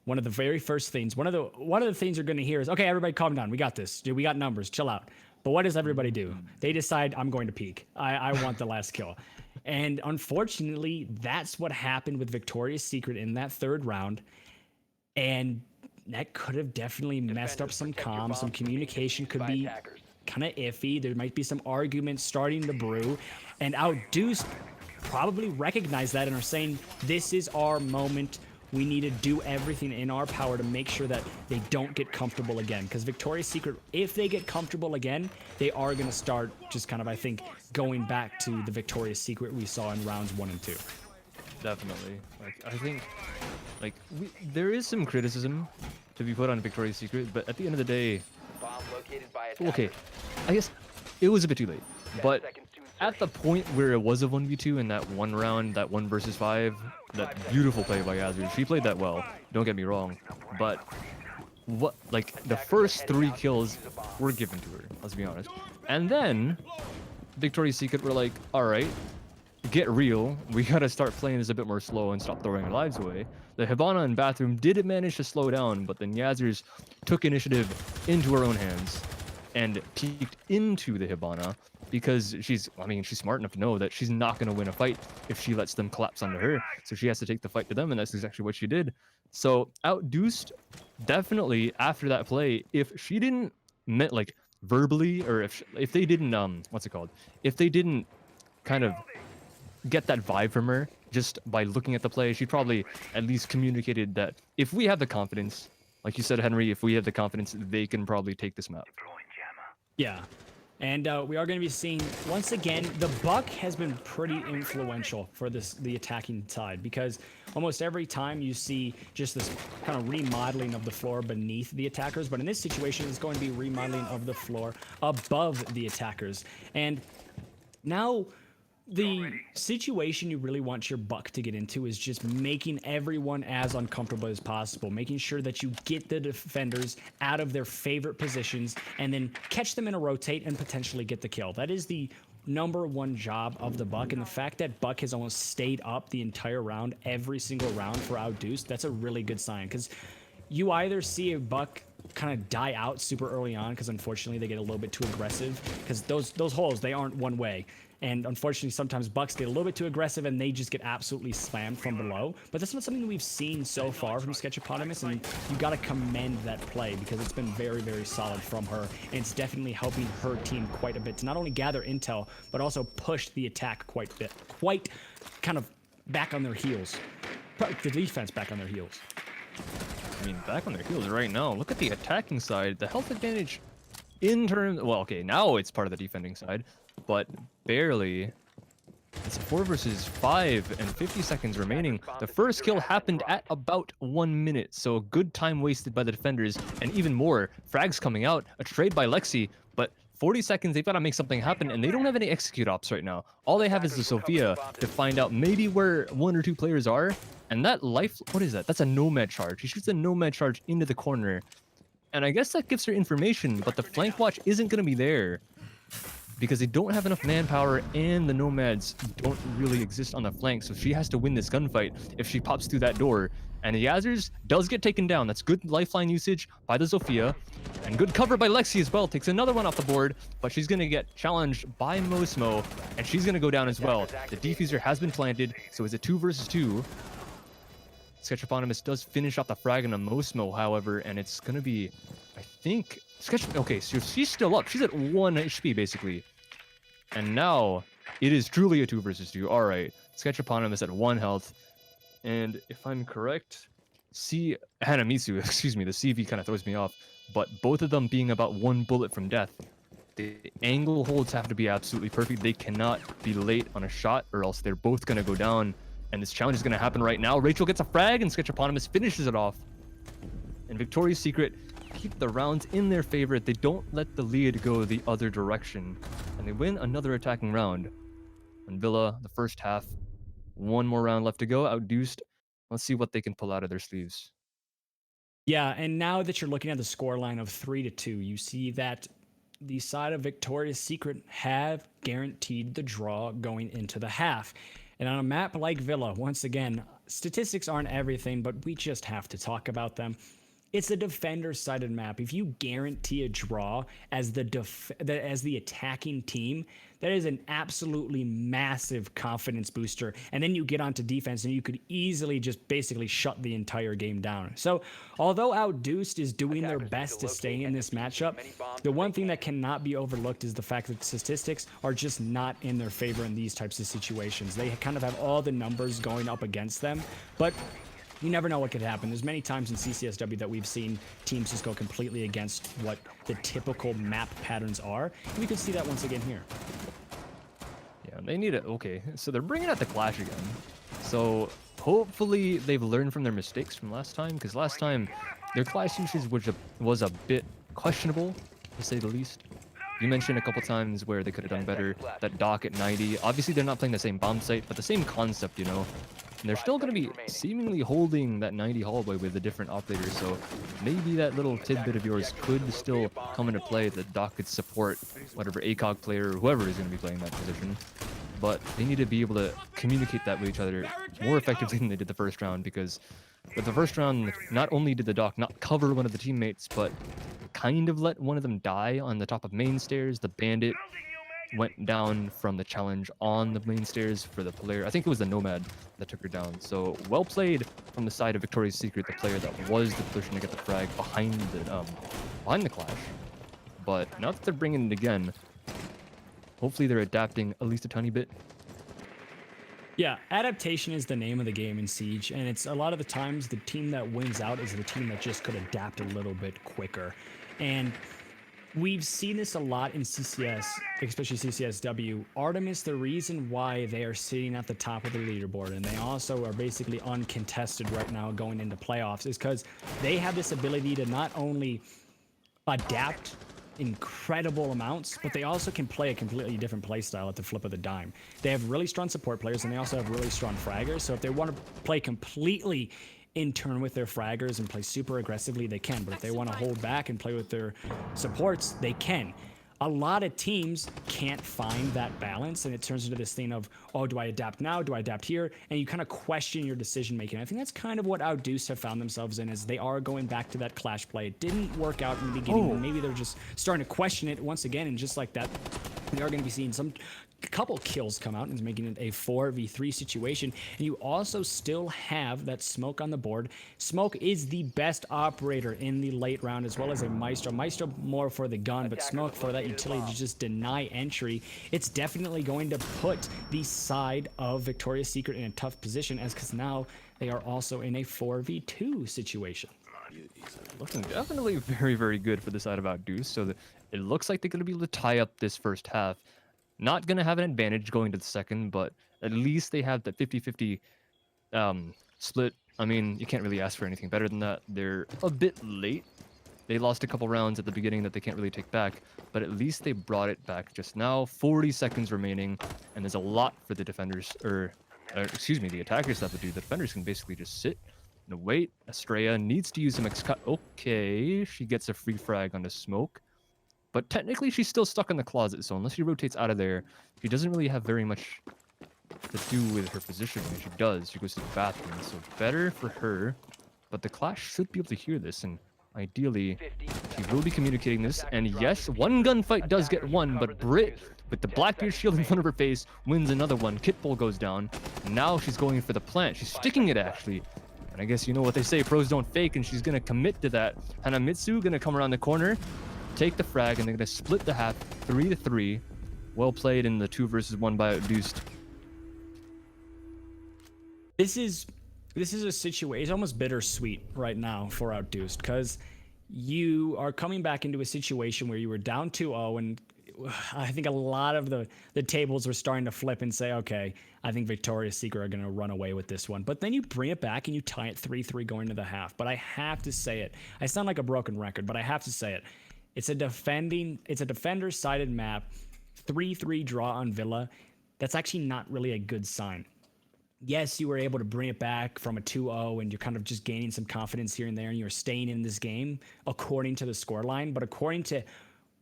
One of the very first things, one of the things you're going to hear is, okay, everybody calm down. We got this. Dude, we got numbers. Chill out. But what does everybody do? They decide, I'm going to peek. I want the last kill. And unfortunately, that's what happened with Victoria's Secret in that 3rd round. And that could have definitely messed up some comms. Some communication could be kind of iffy. There might be some arguments starting to brew. And OutDuced probably recognize that and are saying, this is our moment. We need to do everything in our power to make sure that they don't get comfortable again. Because Victoria's Secret, if they get comfortable again, they are going to start just kind of, I think, going back to the Victoria's Secret we saw in rounds 1 and 2. Definitely. Like, I think, like, there is some criticism to be put on Victoria's Secret, but at the end of the day, okay, I guess it was a bit too late. But at the point where it was a 1v2 in that one round, that 1 versus 5, that beautiful play by Yazoo, she played that well, don't get me wrong, but the first 3 kills were given to her, let's be honest. And then Victoria's Secret were like, alright, get real, we gotta start playing this a bit more slow and stop throwing our lives away. The Hibana in bathroom did manage to slow down, but then Yazers took initiative into her own hands and peeked into the Hibana, because she's smart enough to know that she's not going to win a fight if she lets them collapse onto her. So she has to take the fight to them, and that's exactly what she did. So OutDuced, definitely after that play, if she didn't verbally, or if they didn't what's it called? If they didn't kind of get that vibe from her just by looking at the play, she probably at least communicated that if we have the confidence, like you said, Henry, if we have the confidence, they can probably take this map. Yeah. And we are going to be seeing, once again, the Buck has been pretty influential for the attacking side, because almost every time you see just this kind of remodeling of the floor beneath the attackers, but in this situation, it's going to be remodeling of the floor above the attackers. And now the situation you really want your Buck to get into is just making everyone as uncomfortable as possible, making sure that you get the defenders out of their favorite positions and then catch them in a rotate and potentially get the kill. That is the #1 job of the Buck, and the fact that Buck has almost stayed up the entire round, every single round for OutDuced, that's a really good sign, because you either see a Buck kind of die out super early on, because unfortunately they get a little bit too aggressive, because those holes, they aren't one way. And unfortunately, sometimes Bucks get a little bit too aggressive and they just get absolutely slammed from below. But that's not something we've seen so far from Sketchapotamus, and you got to commend that play, because it's been very, very solid from her. And it's definitely helping her team quite a bit to not only gather intel, but also push the attack quite kind of back on their heels. The defense back on their heels. I mean, back on their heels right now. Look at the attacking side. The health advantage in terms... Well, okay, now it's part of the defending side, but barely. It's 4 versus 5 and 50 seconds remaining. The first kill happened at about 1 minute, so good time wasted by the defenders, and even more. Frags coming out, a trade by Lexi, but 40 seconds, they've got to make something happen, and they don't have any execute ops right now. All they have is the Sophia to find out maybe where 1 or 2 players are, and that life... What is that? That's a Nomad charge. He shoots a Nomad charge into the corner, and I guess that gives her information, but the flank watch isn't going to be there, because they don't have enough manpower and the Nomads don't really exist on the flank, so she has to win this gunfight if she pops through that door. And the Yazers does get taken down. That's good lifeline usage by the Sophia, and good cover by Lexi as well. Takes another one off the board, but she's going to get challenged by Mosmo, and she's going to go down as well. The defuser has been planted, so it's a 2 versus 2. Sketchapotamus does finish off the frag on a Mosmo, however, and it's going to be, I think... Okay, so she's still up. She's at 1 HP, basically. And now, it is truly a 2 versus 2. Alright, Sketchapotamus at 1 health. And if I'm correct, Hanamitsu, excuse me, the CV kind of throws me off. But both of them being about 1 bullet from death. The angle holds have to be absolutely perfect. They cannot be late on a shot, or else they're both going to go down. And this challenge is going to happen right now. Rachel gets a frag, and Sketchapotamus finishes it off. And Victoria's Secret keep the rounds in their favor. They don't let the lead go the other direction, and they win another attacking round. And Villa, the first half, 1 more round left to go. OutDuced. Let's see what they can pull out of their sleeves. Yeah, and now that you're looking at the scoreline of 3-2, you see that the side of Victoria's Secret have guaranteed the draw going into the half. And on a map like Villa, once again, statistics aren't everything, but we just have to talk about them. It's a defender-sided map. If you guarantee a draw as the attacking team, that is an absolutely massive confidence booster. And then you get onto defense, and you could easily just basically shut the entire game down. So, although OutDuced is doing their best to stay in this matchup, the one thing that cannot be overlooked is the fact that statistics are just not in their favor in these types of situations. They kind of have all the numbers going up against them, but you never know what could happen. There's many times in CCSW that we've seen teams just go completely against what the typical map patterns are. And we could see that once again here. Yeah, they need it. Okay, so they're bringing out the Clash again. So hopefully they've learned from their mistakes from last time, because last time their Clash usage was a bit questionable, to say the least. You mentioned a couple times where they could have done better. That dock at 90. Obviously, they're not playing the same bomb site, but the same concept, you know. And they're still going to be seemingly holding that 90 hallway with a different operator, so maybe that little tidbit of yours could still come into play, that Doc could support whatever ACOG player or whoever is going to be playing that position. But they need to be able to communicate that with each other more effectively than they did the first round, because with the first round, not only did the Doc not cover one of the teammates, but kind of let one of them die on the top of main stairs. The Bandit went down from the challenge on the main stairs for the player. I think it was the Nomad that took her down. So well played from the side of Victoria's Secret, the player that was the person to get the frag behind the Clash. but now that they're bringing it again, hopefully they're adapting at least a tiny bit. Yeah, adaptation is the name of the game in Siege, and it's a lot of the times the team that wins out is the team that just could adapt a little bit quicker. And we've seen this a lot in CCS, especially CCSW. Artemis, the reason why they are sitting at the top of the leaderboard and they also are basically uncontested right now going into playoffs is because they have this ability to not only adapt incredible amounts, but they also can play a completely different play style at the flip of the dime. They have really strong support players and they also have really strong fraggers. So if they want to play completely in turn with their fraggers and play super aggressively, they can. But if they want to hold back and play with their supports, they can. A lot of teams can't find that balance, and it turns into this thing of, oh, do I adapt now? Do I adapt here? And you kind of question your decision making. I think that's kind of what OutDuced have found themselves in, as they are going back to that clash play. It didn't work out in the beginning, but maybe they're just starting to question it once again, and just like that, we are going to be seeing a couple kills come out and making it a 4v3 situation. And you also still have that Smoke on the board. Smoke is the best operator in the late round, as well as a Maestro. Maestro more for the gun, but Smoke for that utility to just deny entry. It's definitely going to put the side of Victoria's Secret in a tough position, as because now they are also in a 4v2 situation. Looking definitely very, very good for the side of OutDuced. So it looks like they're going to be able to tie up this first half. Not going to have an advantage going to the second, but at least they have that 50-50 split. I mean, you can't really ask for anything better than that. They're a bit late. They lost a couple rounds at the beginning that they can't really take back, but at least they brought it back just now. 40 seconds remaining, and there's a lot for the defenders, or excuse me, the attackers have to do. The defenders can basically just sit and wait. Estrella needs to use some Okay, she gets a free frag onto Smoke. But technically, she's still stuck in the closet, so unless she rotates out of there, she doesn't really have very much to do with her positioning. She does. She goes to the bathroom, so better for her. But the Clash should be able to hear this, and ideally, she will be communicating this. And yes, one gunfight does get won, but Britt, with the Blackbeard shield in front of her face, wins another one. Kitbull goes down. And now she's going for the plant. She's sticking it, actually. And I guess you know what they say, pros don't fake, and she's going to commit to that. Hanamitsu going to come around the corner, take the frag, and they're going to split the half 3-3. Well played in the 2 versus 1 by OutDuced. This is a situation, it's almost bittersweet right now for OutDuced, because you are coming back into a situation where you were down 2-0, and I think a lot of the tables were starting to flip and say, okay, I think Victoria's Secret are going to run away with this one. But then you bring it back and you tie it 3-3 going to the half. But I have to say it. I sound like a broken record, but I have to say it. It's a defender-sided map, 3-3 draw on Villa. That's actually not really a good sign. Yes, you were able to bring it back from a 2-0 and you're kind of just gaining some confidence here and there, and you're staying in this game according to the scoreline. But according to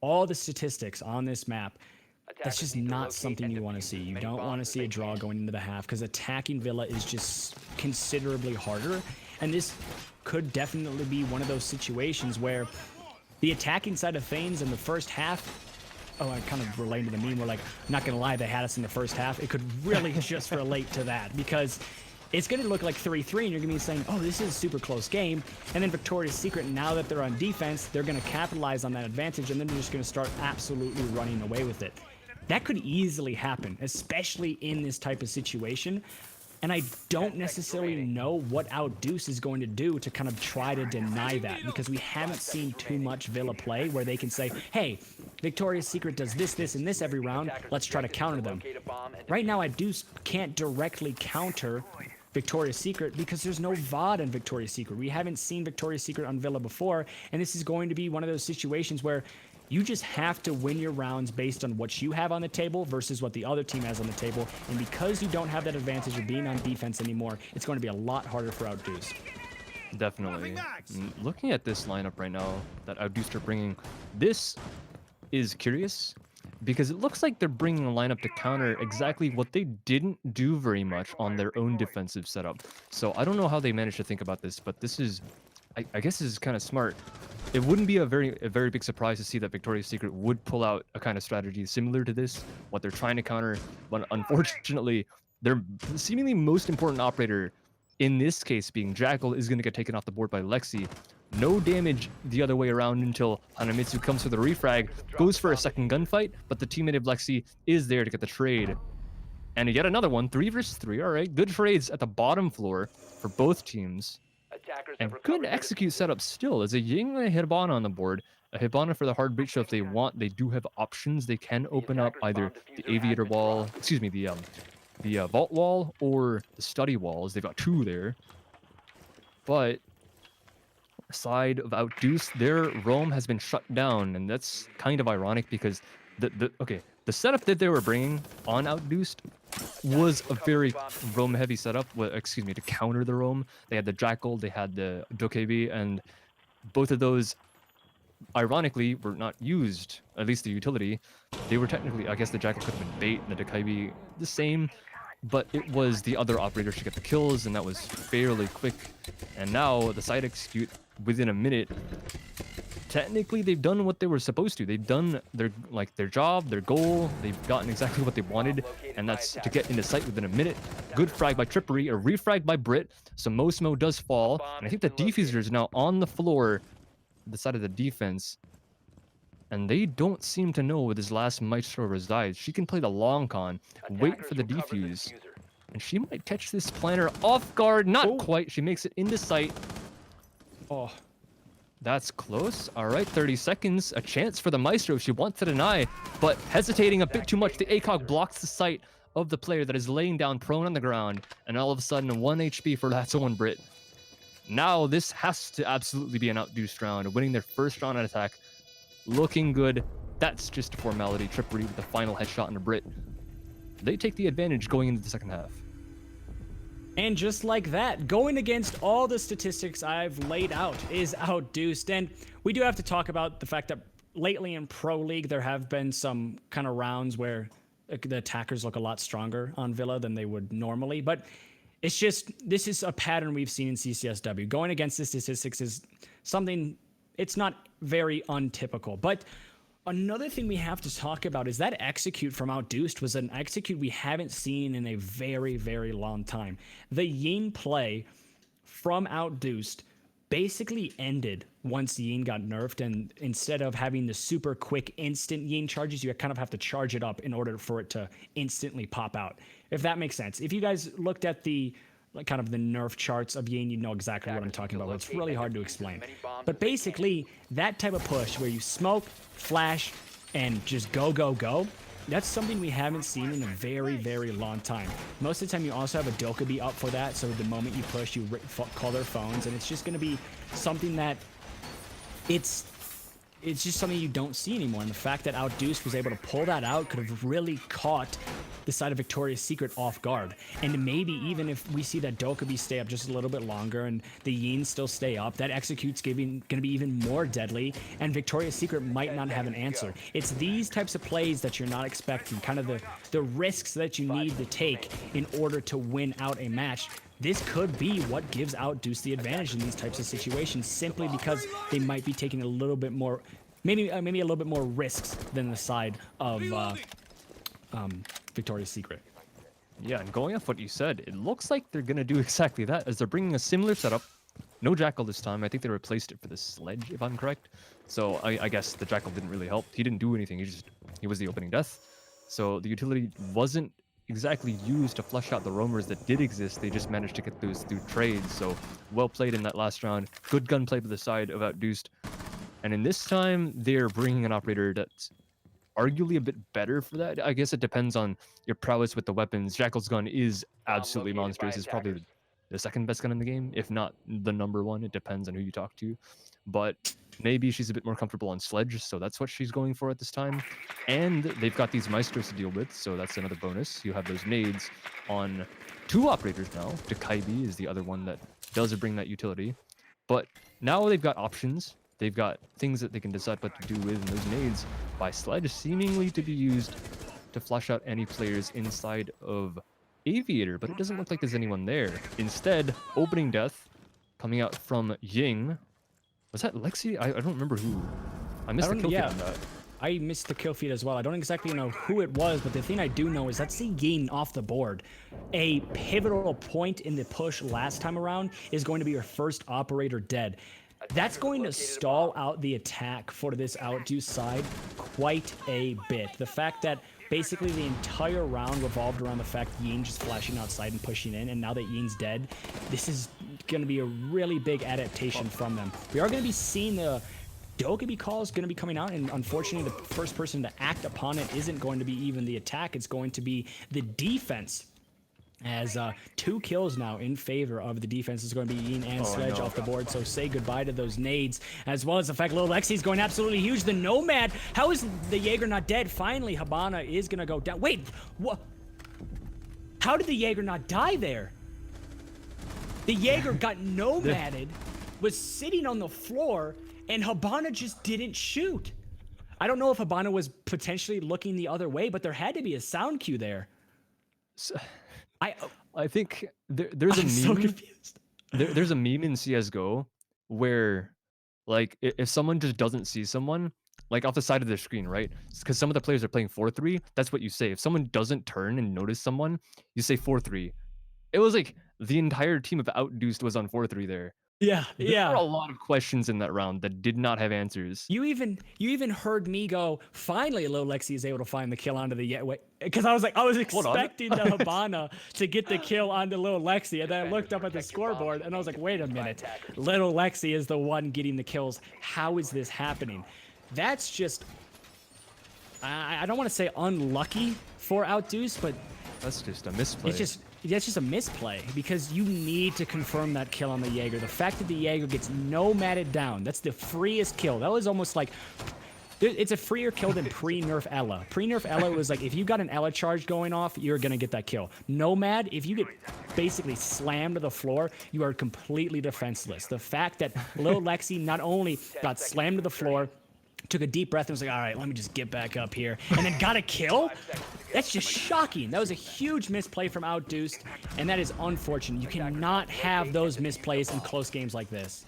all the statistics on this map, that's just not something you want to see. You don't want to see a draw going into the half, because attacking Villa is just considerably harder. And this could definitely be one of those situations where the attacking side of things in the first half, I kind of relate to the meme where, like, I'm not going to lie, they had us in the first half. It could really just relate to that, because it's going to look like 3-3, and you're going to be saying, oh, this is a super close game. And then Victoria's Secret, now that they're on defense, they're going to capitalize on that advantage, and then they're just going to start absolutely running away with it. That could easily happen, especially in this type of situation. And I don't necessarily know what OutDuced is going to do to kind of try to deny that, because we haven't seen too much Villa play where they can say, hey, Victoria's Secret does this, this, and this every round. Let's try to counter them. Right now, OutDuced can't directly counter Victoria's Secret because there's no VOD in Victoria's Secret. We haven't seen Victoria's Secret on Villa before, and this is going to be one of those situations where you just have to win your rounds based on what you have on the table versus what the other team has on the table. And because you don't have that advantage of being on defense anymore, it's going to be a lot harder for OutDuced. Definitely. Looking at this lineup right now that OutDuced are bringing, this is curious because it looks like they're bringing a lineup to counter exactly what they didn't do very much on their own defensive setup. So I don't know how they managed to think about this, but this is, I guess this is kind of smart. It wouldn't be a very big surprise to see that Victoria's Secret would pull out a kind of strategy similar to this, what they're trying to counter. But unfortunately, their seemingly most important operator, in this case being Jackal, is going to get taken off the board by Lexi. No damage the other way around until Hanamitsu comes for the refrag, goes for a second gunfight, but the teammate of Lexi is there to get the trade. And yet another one, 3 versus 3. All right, good trades at the bottom floor for both teams. And good execute setup still. As a Ying and a Hibana on the board. A Hibana for the hard breach, so if they want, they do have options. They can open up either the aviator wall, excuse me, the vault wall or the study walls. They've got 2 there. But side of OutDuced, their roam has been shut down, and that's kind of ironic because the setup that they were bringing on OutDuced was a very roam heavy setup. Well, excuse me, to counter the roam. They had the Jackal, they had the Dokebi, and both of those ironically were not used, at least the utility. They were technically, I guess the Jackal could have been bait, and the Dokebi the same, but it was the other operators to get the kills, and that was fairly quick. And now the side execute within a minute. Technically, they've done what they were supposed to. They've done their job, their goal. They've gotten exactly what they wanted, and that's to get into sight within a minute. Good frag by Trippery, a refrag by Brit. So Mosmo does fall, and I think the defuser is now on the floor, the side of the defense. And they don't seem to know where this last Maestro resides. She can play the long con, wait for the defuse, and she might catch this planner off guard. Not quite. She makes it into sight. Oh. That's close. All right, 30 seconds. A chance for the Maestro if she wants to deny, but hesitating a bit too much. The ACOG blocks the sight of the player that is laying down prone on the ground, and all of a sudden 1 HP for That's Owen Brit. Now this has to absolutely be an OutDuced round, winning their first round on attack. Looking good. That's just a formality. Trippery with the final headshot on the Brit. They take the advantage going into the second half. And just like that, going against all the statistics I've laid out is OutDuced. And we do have to talk about the fact that lately in Pro League, there have been some kind of rounds where the attackers look a lot stronger on Villa than they would normally. But it's just, this is a pattern we've seen in CCSW. Going against the statistics is something, it's not very untypical. But another thing we have to talk about is that execute from OutDuced was an execute we haven't seen in a very, very long time. The Yin play from OutDuced basically ended once Yin got nerfed, and instead of having the super quick instant Yin charges, you kind of have to charge it up in order for it to instantly pop out, if that makes sense. If you guys looked at the kind of the nerf charts of Yin, you know exactly what I'm talking about. It's really hard to explain. But basically, that type of push where you smoke, flash, and just go, go, go, that's something we haven't seen in a very, very long time. Most of the time, you also have a Dokkaebi up for that, so the moment you push, you call their phones, and it's just going to be something that it's just something you don't see anymore. And the fact that OutDuced was able to pull that out could have really caught the side of Victoria's Secret off guard. And maybe even if we see that Dokkaebi stay up just a little bit longer and the Yin still stay up, that execute's going to be even more deadly, and Victoria's Secret might not have an answer. It's these types of plays that you're not expecting, kind of the risks that you need to take in order to win out a match. This could be what gives OutDuced the advantage in these types of situations, simply because they might be taking a little bit more, maybe a little bit more risks than the side of Victoria's Secret. Yeah, and going off what you said, it looks like they're going to do exactly that, as they're bringing a similar setup. No Jackal this time. I think they replaced it for the Sledge, if I'm correct. So I guess the Jackal didn't really help. He didn't do anything. He was the opening death. So the utility wasn't exactly used to flush out the roamers that did exist. They just managed to get those through trades. So well played in that last round. Good gunplay by the side of OutDuced. And in this time, they're bringing an operator that's arguably a bit better for that. I guess it depends on your prowess with the weapons. Jackal's gun is absolutely monstrous. It's probably the second best gun in the game, if not the number one. It depends on who you talk to. But maybe she's a bit more comfortable on Sledge, so that's what she's going for at this time. And they've got these Maestros to deal with, so that's another bonus. You have those nades on 2 operators now. Dokeebi is the other one that does bring that utility. But now they've got options. They've got things that they can decide what to do with, and those nades by Sledge seemingly to be used to flush out any players inside of Aviator, but it doesn't look like there's anyone there. Instead, opening death coming out from Ying. Was that Lexi? I don't remember who. I missed the kill feed on that. I missed the kill feed as well. I don't exactly know who it was, but the thing I do know is that's the Yin off the board. A pivotal point in the push last time around is going to be your first operator dead. That's going to stall out the attack for this OutDuced side quite a bit. The fact that basically the entire round revolved around the fact Yin just flashing outside and pushing in, and now that Yin's dead, this is going to be a really big adaptation from them. We are going to be seeing the Dokkaebi call is going to be coming out, and unfortunately the first person to act upon it isn't going to be even the attack, it's going to be the defense. As 2 kills now in favor of the defense is going to be Yin and Sledge off the board, so say goodbye to those nades, as well as the fact Lil Lexi's going absolutely huge. The Nomad, how is the Jaeger not dead? Finally, Habana is going to go down. Wait, what? How did the Jaeger not die there? The Jaeger got nomaded, was sitting on the floor, and Habana just didn't shoot. I don't know if Habana was potentially looking the other way, but there had to be a sound cue there. I think there's a meme. So confused. There's a meme in CS:GO where, like, if someone just doesn't see someone, like off the side of the screen, right? Because some of the players are playing 4-3. That's what you say. If someone doesn't turn and notice someone, you say 4-3. It was like the entire team of OutDuced was on 4-3 there. Yeah. There were a lot of questions in that round that did not have answers. You even heard me go, finally Lil Lexi is able to find the kill onto the because I was expecting the Habana to get the kill onto Lil Lexi, and then I looked up at the scoreboard and I was like, wait a minute, Lil Lexi is the one getting the kills. How is this happening? That's just, I don't want to say unlucky for OutDuced, but that's just a misplay. That's just a misplay, because you need to confirm that kill on the Jaeger. The fact that the Jaeger gets nomaded down, that's the freest kill. That was almost like, it's a freer kill than pre-nerf Ella. Pre-nerf Ella was like, if you got an Ella charge going off, you're going to get that kill. Nomad, if you get basically slammed to the floor, you are completely defenseless. The fact that Lil Lexi not only got slammed to the floor, took a deep breath and was like, all right, let me just get back up here, and then got a kill? That's just shocking. That was a huge misplay from OutDuced, and that is unfortunate. You cannot have those misplays in close games like this.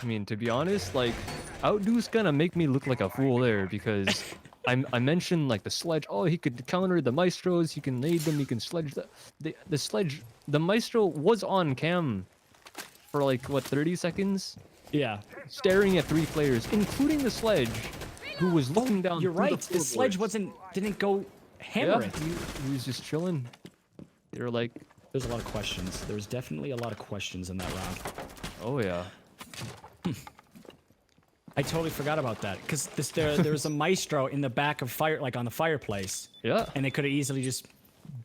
I mean, to be honest, like, OutDuced gonna make me look like a fool there, because I mentioned, like, the Sledge. Oh, he could counter the Maestros, he can nade them, he can Sledge the Sledge. The Maestro was on cam for, like, what, 30 seconds? Yeah. Staring at 3 players, including the Sledge, who was looking down. You're right. The Sledge didn't go hammer it. He was just chilling. They were like, there's a lot of questions. There's definitely a lot of questions in that round. Oh yeah. I totally forgot about that, because there was a Maestro in the back of on the fireplace. Yeah. And they could have easily just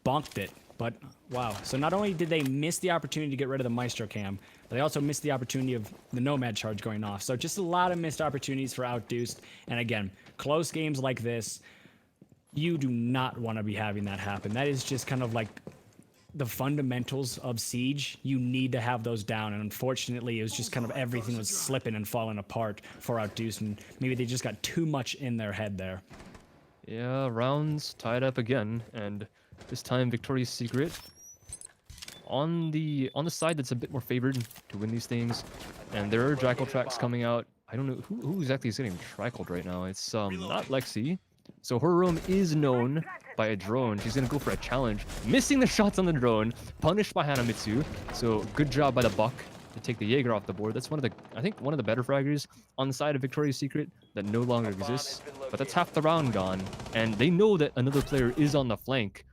bonked it. But wow. So not only did they miss the opportunity to get rid of the Maestro cam, but they also missed the opportunity of the Nomad charge going off. So just a lot of missed opportunities for OutDuced. And again, close games like this, you do not want to be having that happen. That is just kind of like the fundamentals of Siege. You need to have those down. And unfortunately, it was just kind of everything was slipping and falling apart for OutDuced. And maybe they just got too much in their head there. Yeah, rounds tied up again. And this time, Victoria's Secret on the side that's a bit more favored to win these things. And there are Jackal tracks coming out. I don't know who exactly is getting trackled right now. It's not Lexi. So her room is known by a drone. She's gonna go for a challenge, missing the shots on the drone, punished by Hanamitsu. So good job by the Buck to take the Jaeger off the board. That's I think one of the better fraggers on the side of Victoria's Secret that no longer exists. But that's half the round gone, and they know that another player is on the flank.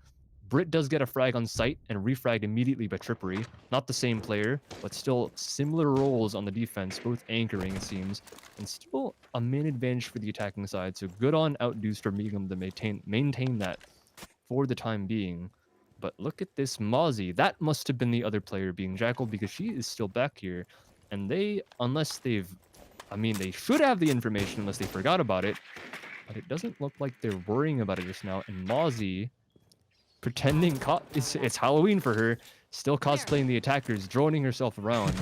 Brit does get a frag on sight and refragged immediately by Trippery. Not the same player, but still similar roles on the defense, both anchoring it seems, and still a main advantage for the attacking side. So good on OutDuced for being able to maintain that for the time being. But look at this Mozzie. That must have been the other player being Jackal, because she is still back here. And they, they should have the information unless they forgot about it. But it doesn't look like they're worrying about it just now. And Mozzie, pretending it's Halloween for her, still cosplaying the attackers, droning herself around.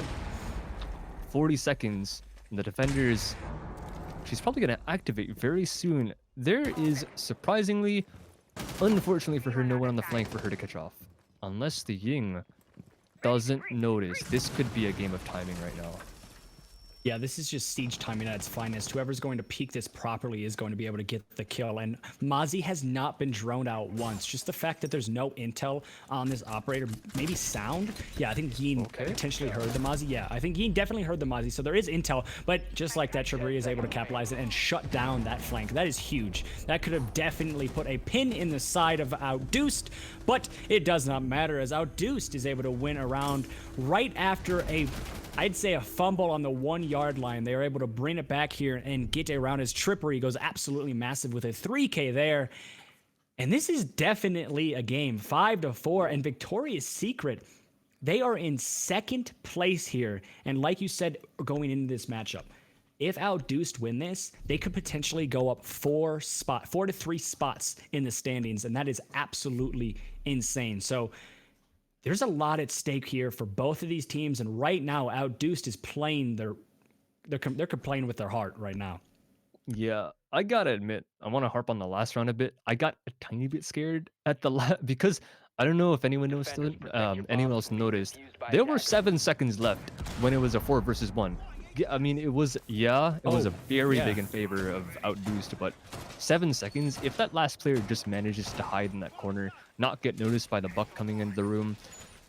40 seconds, and the defenders, she's probably going to activate very soon. There is, surprisingly, unfortunately for her, no one on the flank for her to catch off. Unless the Ying doesn't notice. This could be a game of timing right now. Yeah, this is just siege timing at its finest. Whoever's going to peek this properly is going to be able to get the kill. And Mozzie has not been droned out once. Just the fact that there's no intel on this operator, maybe sound. Yeah, I think Yeen potentially heard the Mozzie. Yeah, I think Yeen definitely heard the Mozzie. So there is intel, but just like that, Tribbery is able to capitalize it and shut down that flank. That is huge. That could have definitely put a pin in the side of OutDuced, but it does not matter as OutDuced is able to win around right after I'd say a fumble on the 1 yard line. They are able to bring it back here and get around as Trippery goes absolutely massive with a 3K there. And this is definitely a game 5-4 and Victoria's Secret. They are in second place here. And like you said, going into this matchup, if OutDuced win this, they could potentially go up 4 to 3 spots in the standings. And that is absolutely insane. So there's a lot at stake here for both of these teams, and right now, OutDuced is playing they're playing with their heart right now. Yeah, I gotta admit, I want to harp on the last round a bit. I got a tiny bit scared at the because I don't know if anyone anyone else noticed. There were 7 seconds left when it was a 4 versus 1. Yeah, I mean, it was a very big in favor of OutDuced, but 7 seconds. If that last player just manages to hide in that corner, not get noticed by the buck coming into the room,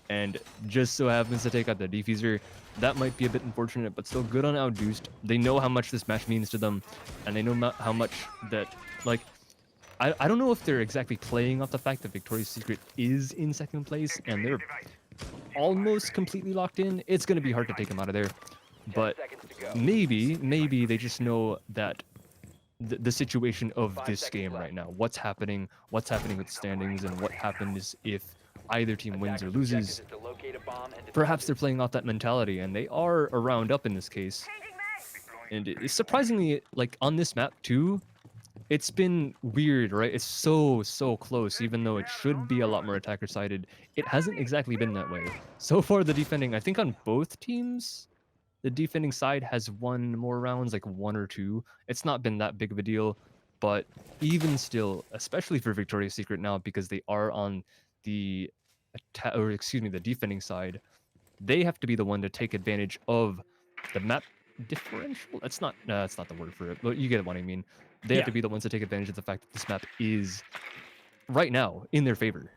and just so happens to take out the diffuser, that might be a bit unfortunate, but still good on OutDuced. They know how much this match means to them, and they know how much that, like, I don't know if they're exactly playing off the fact that Victoria's Secret is in second place, and they're almost completely locked in. It's going to be hard to take them out of there, but maybe they just know that the situation of this game right now, what's happening with standings, and what happens if either team wins or loses. Perhaps they're playing off that mentality, and they are a round up in this case. And it's surprisingly, like, on this map too, it's been weird, right? It's so close, even though it should be a lot more attacker sided. It hasn't exactly been that way. So far, the defending, I think on both teams, the defending side has won more rounds, like 1 or 2. It's not been that big of a deal, but even still, especially for Victoria's Secret now, because they are on the the defending side, they have to be the one to take advantage of the map differential. That's not the word for it, but you get what I mean. They have to be the ones to take advantage of the fact that this map is right now in their favor.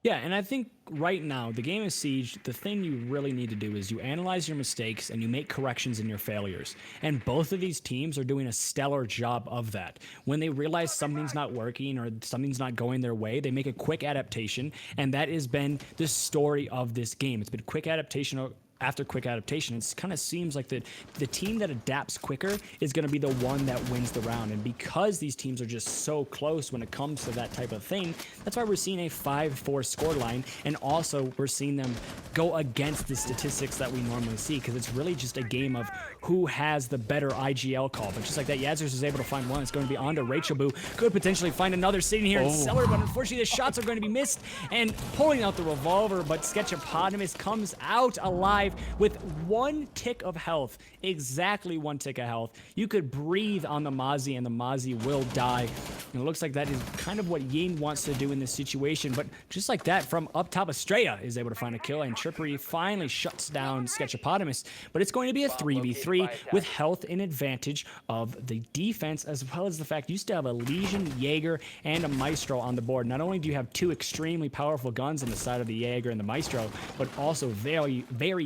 Yeah, and I think right now, the game of Siege, the thing you really need to do is you analyze your mistakes and you make corrections in your failures. And both of these teams are doing a stellar job of that. When they realize something's not working or something's not going their way, they make a quick adaptation, and that has been the story of this game. It's been quick adaptation after quick adaptation. It kind of seems like the team that adapts quicker is going to be the one that wins the round. And because these teams are just so close when it comes to that type of thing, that's why we're seeing a 5-4 scoreline. And also we're seeing them go against the statistics that we normally see, because it's really just a game of who has the better IGL call. But just like that, Yazers is able to find one. It's going to be onto Rachel Boo. Could potentially find another sitting here in Cellar, but unfortunately the shots are going to be missed. And pulling out the revolver, but Sketchopotamus comes out alive with 1 tick of health, exactly 1 tick of health. You could breathe on the Mozzie, and the Mozzie will die. And it looks like that is kind of what Ying wants to do in this situation. But just like that, from up top, Estrella is able to find a kill, and Trippery finally shuts down Sketchopotamus. But it's going to be a 3v3 with health in advantage of the defense, as well as the fact you still have a Legion, Jaeger, and a Maestro on the board. Not only do you have 2 extremely powerful guns on the side of the Jaeger and the Maestro, but also very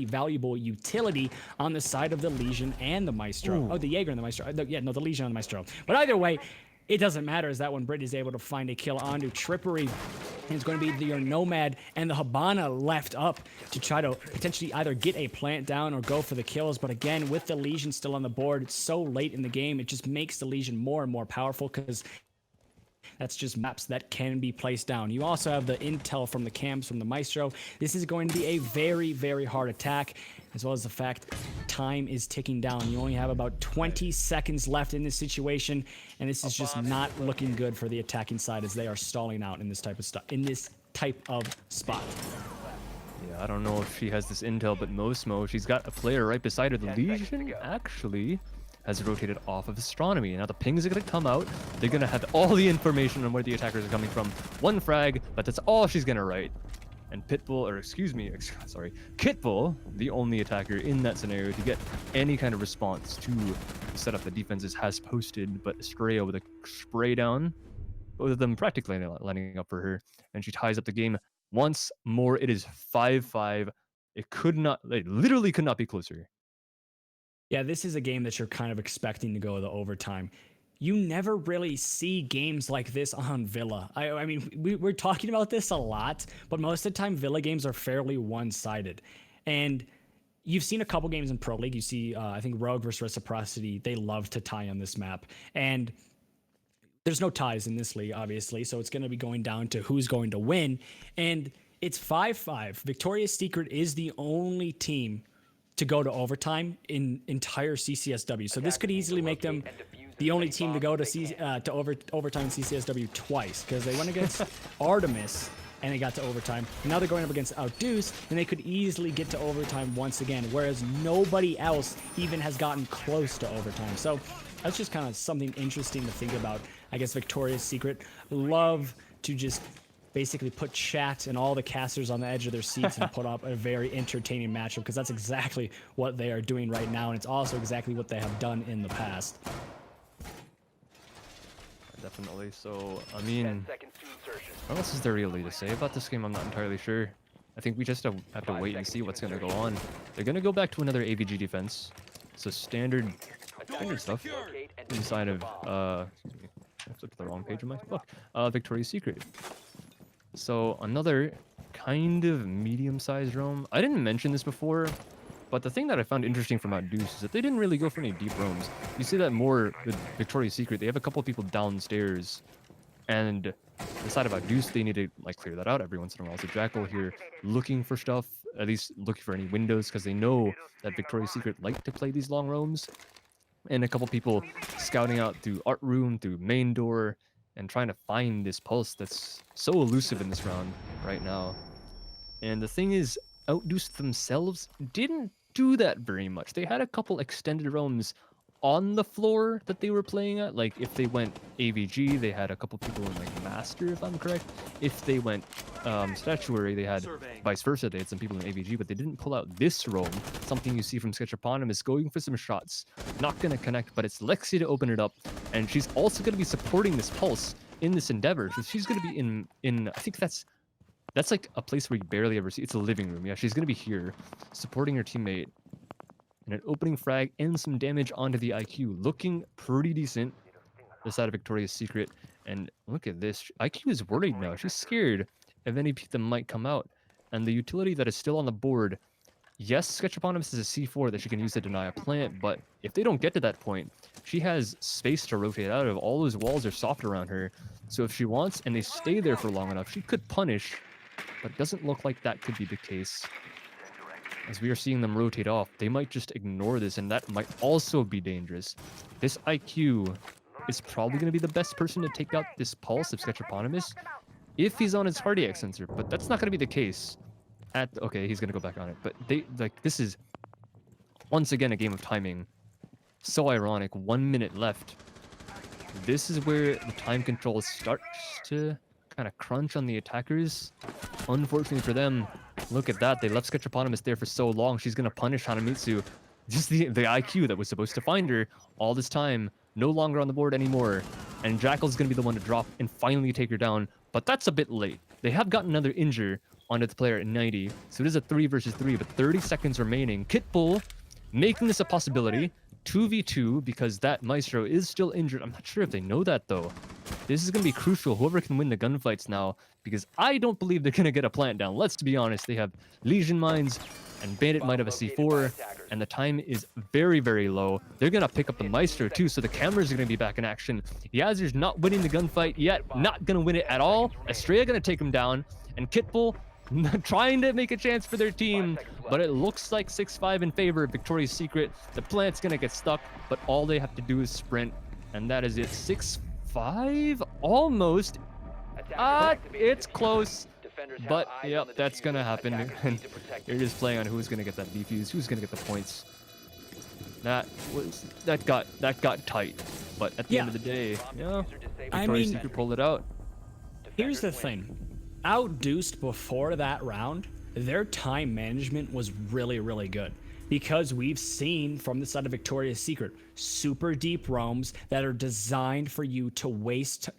valuable utility on the side of the Legion and the Maestro. Oh, the Jaeger and the Maestro. The Legion and the Maestro. But either way, it doesn't matter, as that one Brit is able to find a kill onto Trippery. And it's going to be your Nomad and the Habana left up to try to potentially either get a plant down or go for the kills. But again, with the Legion still on the board, it's so late in the game, it just makes the Legion more and more powerful, because that's just maps that can be placed down. You also have the intel from the camps from the Maestro. This is going to be a very hard attack, as well as the fact time is ticking down. You only have about 20 seconds left in this situation, and this is just not looking good for the attacking side, as they are stalling out in this type of spot. Yeah, I don't know if she has this intel, but Mosmo, she's got a player right beside her. The Legion actually has rotated off of astronomy. Now the pings are going to come out. They're going to have all the information on where the attackers are coming from. 1 frag, but that's all she's going to write. and Kitbull, the only attacker in that scenario to get any kind of response to set up the defenses, has posted, but Estrella with a spray down, both of them practically lining up for her, and she ties up the game once more. It is 5-5. It literally could not be closer. Yeah, this is a game that you're kind of expecting to go to overtime. You never really see games like this on Villa. I mean, we're talking about this a lot, but most of the time Villa games are fairly one-sided. And you've seen a couple games in Pro League. You see, I think Rogue versus Reciprocity, they love to tie on this map. And there's no ties in this league, obviously, so it's going to be going down to who's going to win. And it's 5-5. Victoria's Secret is the only team to go to overtime in entire CCSW. So this could easily make them the only team to go to overtime in CCSW twice, because they went against Artemis and they got to overtime. And now they're going up against OutDuced, and they could easily get to overtime once again, whereas nobody else even has gotten close to overtime. So that's just kind of something interesting to think about. I guess Victoria's Secret love to just basically put chat and all the casters on the edge of their seats and put up a very entertaining matchup, because that's exactly what they are doing right now, and it's also exactly what they have done in the past. Definitely. So, I mean, what else is there really to say about this game? I'm not entirely sure. I think we just have to wait and see what's going to go on. They're going to go back to another AVG defense. So standard stuff inside of, excuse me, I flipped the wrong page of my book. Victoria's Secret. So another kind of medium-sized roam. I didn't mention this before, but the thing that I found interesting from OutDuced is that they didn't really go for any deep roams. You see that more with Victoria's Secret. They have a couple of people downstairs, and the side of OutDuced, they need to like clear that out every once in a while. So Jackal here looking for stuff, at least looking for any windows, because they know that Victoria's Secret like to play these long roams. And a couple people scouting out through art room, through main door, and trying to find this pulse that's so elusive in this round right now. And the thing is, OutDuced themselves didn't do that very much. They had a couple extended roams on the floor that they were playing at. Like, if they went AVG, they had a couple people in, like, Master, if I'm correct. If they went Statuary, they had vice versa. They had some people in AVG, but they didn't pull out this roam. Something you see from Sketch Upon Him is going for some shots. Not going to connect, but it's Lexi to open it up. And she's also going to be supporting this pulse in this endeavor. So she's going to be in I think that's like a place where you barely ever see. It's a living room. Yeah, she's going to be here supporting her teammate. And an opening frag and some damage onto the IQ. Looking pretty decent. The side of Victoria's Secret. And look at this. IQ is worried now. She's scared of any peek that might come out. And the utility that is still on the board. Yes, Sketch Upon Him is a C4 that she can use to deny a plant. But if they don't get to that point, she has space to rotate out of. All those walls are soft around her. So if she wants and they stay there for long enough, she could punish. But it doesn't look like that could be the case. As we are seeing them rotate off, they might just ignore this, and that might also be dangerous. This IQ is probably going to be the best person to take out this pulse of Sketch Upon Him if he's on his cardiac sensor, but that's not going to be the case. Okay, he's going to go back on it, but this is once again a game of timing. So ironic. 1 minute left. This is where the time control starts to kind of crunch on the attackers. Unfortunately for them, look at that. They left Sketch Upon Him there for so long. She's going to punish Hanamitsu. Just the IQ that was supposed to find her all this time, no longer on the board anymore. And Jackal's going to be the one to drop and finally take her down. But that's a bit late. They have gotten another injure onto the player at 90. So it is a 3 versus 3, but 30 seconds remaining. Kitbull making this a possibility. 2v2 because that Maestro is still injured. I'm not sure if they know that, though. This is going to be crucial. Whoever can win the gunfights now, because I don't believe they're going to get a plant down. Let's be honest. They have Legion Mines, and Bandit might have a C4, and the time is very, very low. They're going to pick up the Maestro, too, so the cameras are going to be back in action. Yazir's not winning the gunfight yet. Not going to win it at all. Estrella going to take him down, and Kitbull trying to make a chance for their team, but it looks like 6-5 in favor of Victoria's Secret. The plant's going to get stuck, but all they have to do is sprint, and that is it. 6-5? Almost. It's close, but yep, that's going to happen. And you're just playing on who's going to get that defuse, who's going to get the points. That got tight, but at the end of the day, yeah, Victoria's Secret pulled it out. Here's the thing. OutDuced before that round, their time management was really, really good. Because we've seen from the side of Victoria's Secret super deep roams that are designed for you to waste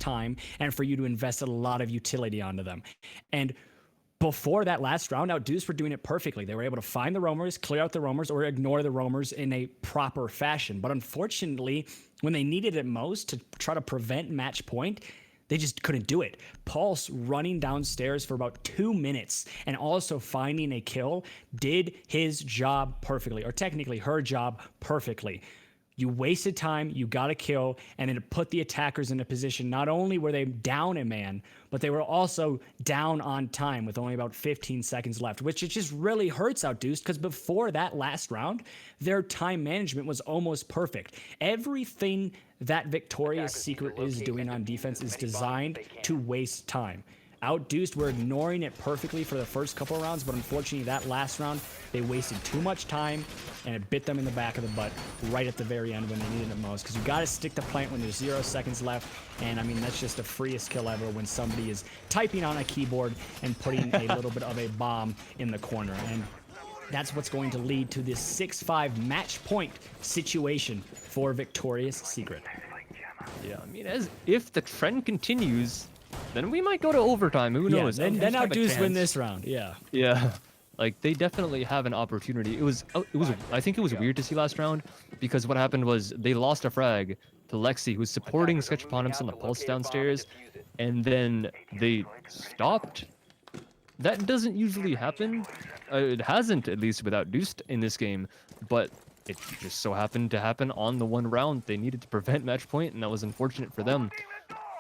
time and for you to invest a lot of utility onto them. And before that last round, OutDuced were doing it perfectly. They were able to find the roamers, clear out the roamers, or ignore the roamers in a proper fashion. But unfortunately, when they needed it most to try to prevent match point, they just couldn't do it. Pulse running downstairs for about 2 minutes and also finding a kill did his job perfectly, or technically her job perfectly. You wasted time, you got a kill, and it put the attackers in a position. Not only were they down a man, but they were also down on time with only about 15 seconds left, which it just really hurts OutDuced because before that last round, their time management was almost perfect. Everything that Victoria's Secret is doing on defense is designed to waste time. OutDuced were ignoring it perfectly for the first couple of rounds, but unfortunately that last round, they wasted too much time and it bit them in the back of the butt right at the very end when they needed it most. Because you got to stick to plant when there's 0 seconds left. And I mean, that's just the freest kill ever when somebody is typing on a keyboard and putting a little bit of a bomb in the corner. And that's what's going to lead to this 6-5 match point situation for Victoria's Secret. Yeah, I mean, as if the trend continues, then we might go to overtime. Who knows? Then OutDuced win this round. Yeah. Yeah. Like, they definitely have an opportunity. I think it was weird to see last round because what happened was they lost a frag to Lexi, who's supporting Sketchaponymous on the pulse downstairs, and then they stopped. That doesn't usually happen. It hasn't, at least without OutDuced in this game, but it just so happened to happen on the one round. They needed to prevent match point, and that was unfortunate for them.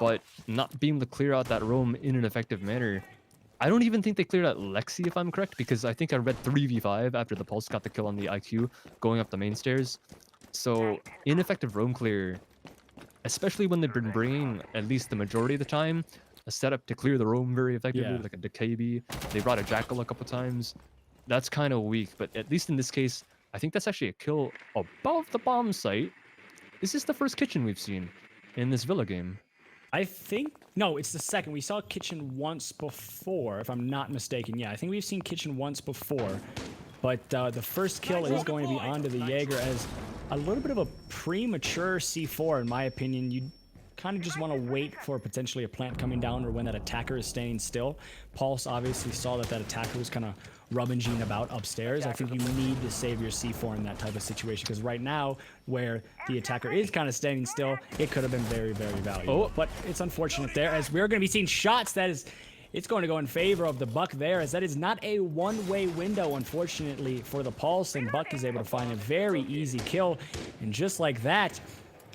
But not being able to clear out that roam in an effective manner. I don't even think they cleared out Lexi, if I'm correct, because I think I read 3v5 after the Pulse got the kill on the IQ going up the main stairs. So, ineffective roam clear, especially when they've been bringing, at least the majority of the time, a setup to clear the roam very effectively, like a Decay Bee. They brought a Jackal a couple times. That's kind of weak, but at least in this case, I think that's actually a kill above the bomb site. Is this the first kitchen we've seen in this Villa game? I think, no, it's the second. We saw Kitchen once before, if I'm not mistaken. Yeah, I think we've seen Kitchen once before. But the first kill is going to be onto the Jaeger as a little bit of a premature C4, in my opinion. You kind of just want to wait for potentially a plant coming down or when that attacker is staying still. Pulse obviously saw that attacker was kind of rummaging about upstairs. I think you need to save your C4 in that type of situation because right now, where the attacker is kind of standing still, it could have been very, very valuable. But it's unfortunate there as we're going to be seeing shots that is... It's going to go in favor of the Buck there, as that is not a one-way window, unfortunately, for the Pulse, and Buck is able to find a very easy kill. And just like that,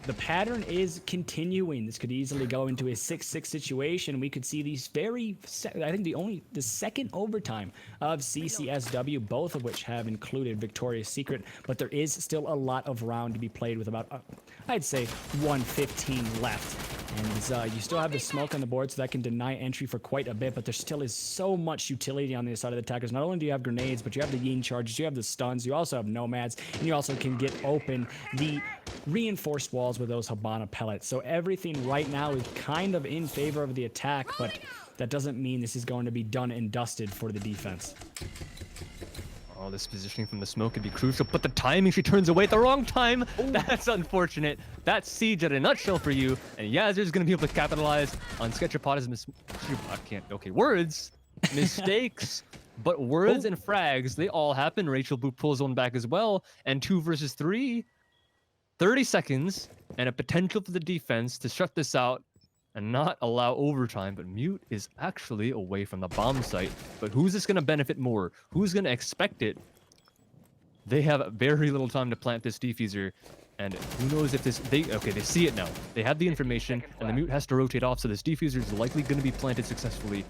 the pattern is continuing. This could easily go into a 6-6 situation. We could see these I think the second overtime of CCSW, both of which have included Victoria's Secret, but there is still a lot of round to be played with about, I'd say, 1:15 left. And you still have the smoke on the board, so that can deny entry for quite a bit, but there still is so much utility on the side of the attackers. Not only do you have grenades, but you have the yin charges, you have the stuns, you also have nomads, and you also can get open the reinforced walls with those Habana pellets. So everything right now is kind of in favor of the attack, but that doesn't mean this is going to be done and dusted for the defense. Oh, this positioning from the smoke could be crucial, but the timing, she turns away at the wrong time. Ooh. That's unfortunate. That's Siege at a nutshell for you, and Yazer's going to be able to capitalize on Sketchaponymous. Words, mistakes, but words and frags, they all happen. Rachel Blue pulls one back as well, and 2 versus 3. 30 seconds, and a potential for the defense to shut this out and not allow overtime, but Mute is actually away from the bomb site. But who's this going to benefit more? Who's going to expect it? They have very little time to plant this defuser, and who knows if this... They see it now. They have the information, and the Mute has to rotate off, so this defuser is likely going to be planted successfully.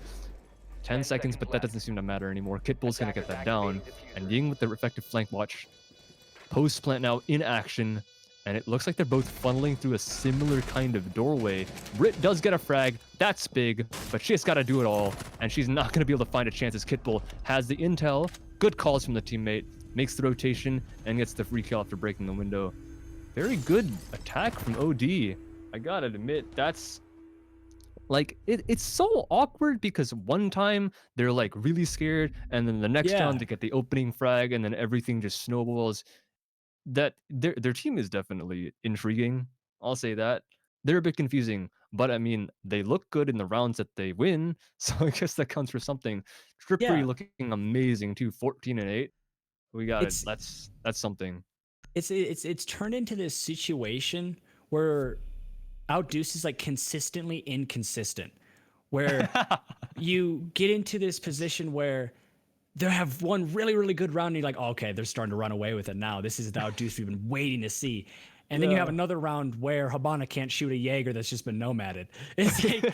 10 seconds, but that doesn't seem to matter anymore. Kitbull's going to get that down, and Ying with the effective flank watch. Post plant now in action. And it looks like they're both funneling through a similar kind of doorway. Brit does get a frag. That's big, but she just got to do it all. And she's not going to be able to find a chance as Kitbull has the intel. Good calls from the teammate. Makes the rotation and gets the free kill after breaking the window. Very good attack from OD. I got to admit, that's Like it's so awkward because one time they're like really scared, and then the next Yeah. round they get the opening frag, and then everything just snowballs. That their team is definitely intriguing. I'll say that. They're a bit confusing, but I mean they look good in the rounds that they win, so I guess that counts for something. Trippery Yeah. looking amazing too, 14-8. We got it. It's That's something. it's turned into this situation where OutDuced is like consistently inconsistent, where you get into this position where they have one really, really good round, and you're like, oh, okay, they're starting to run away with it now. This is the OutDuced we've been waiting to see. And then you have another round where Habana can't shoot a Jaeger that's just been nomaded. It's like,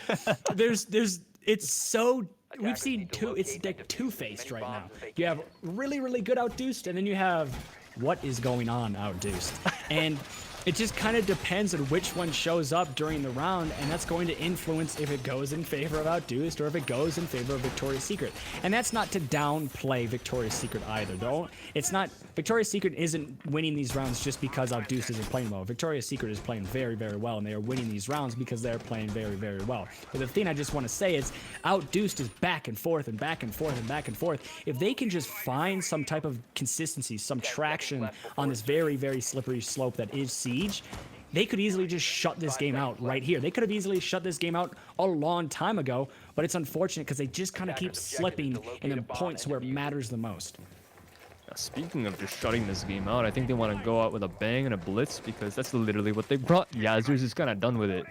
it's so, we've seen it's like two-faced right now. You have really, really good OutDuced, and then you have what is going on OutDuced. And it just kind of depends on which one shows up during the round, and that's going to influence if it goes in favor of OutDuced or if it goes in favor of Victoria's Secret. And that's not to downplay Victoria's Secret either. It's not, Victoria's Secret isn't winning these rounds just because OutDuced isn't playing well. Victoria's Secret is playing very, very well, and they are winning these rounds because they're playing very, very well. But the thing I just want to say is OutDuced is back and forth and back and forth and back and forth. If they can just find some type of consistency, some traction on this very, very slippery slope that is Siege, they could easily just shut this game out right here. They could have easily shut this game out a long time ago, but it's unfortunate because they just kind of keep slipping in the points where it matters the most. Now, speaking of just shutting this game out, I think they want to go out with a bang and a blitz because that's literally what they brought. Yazers is kind of done with it.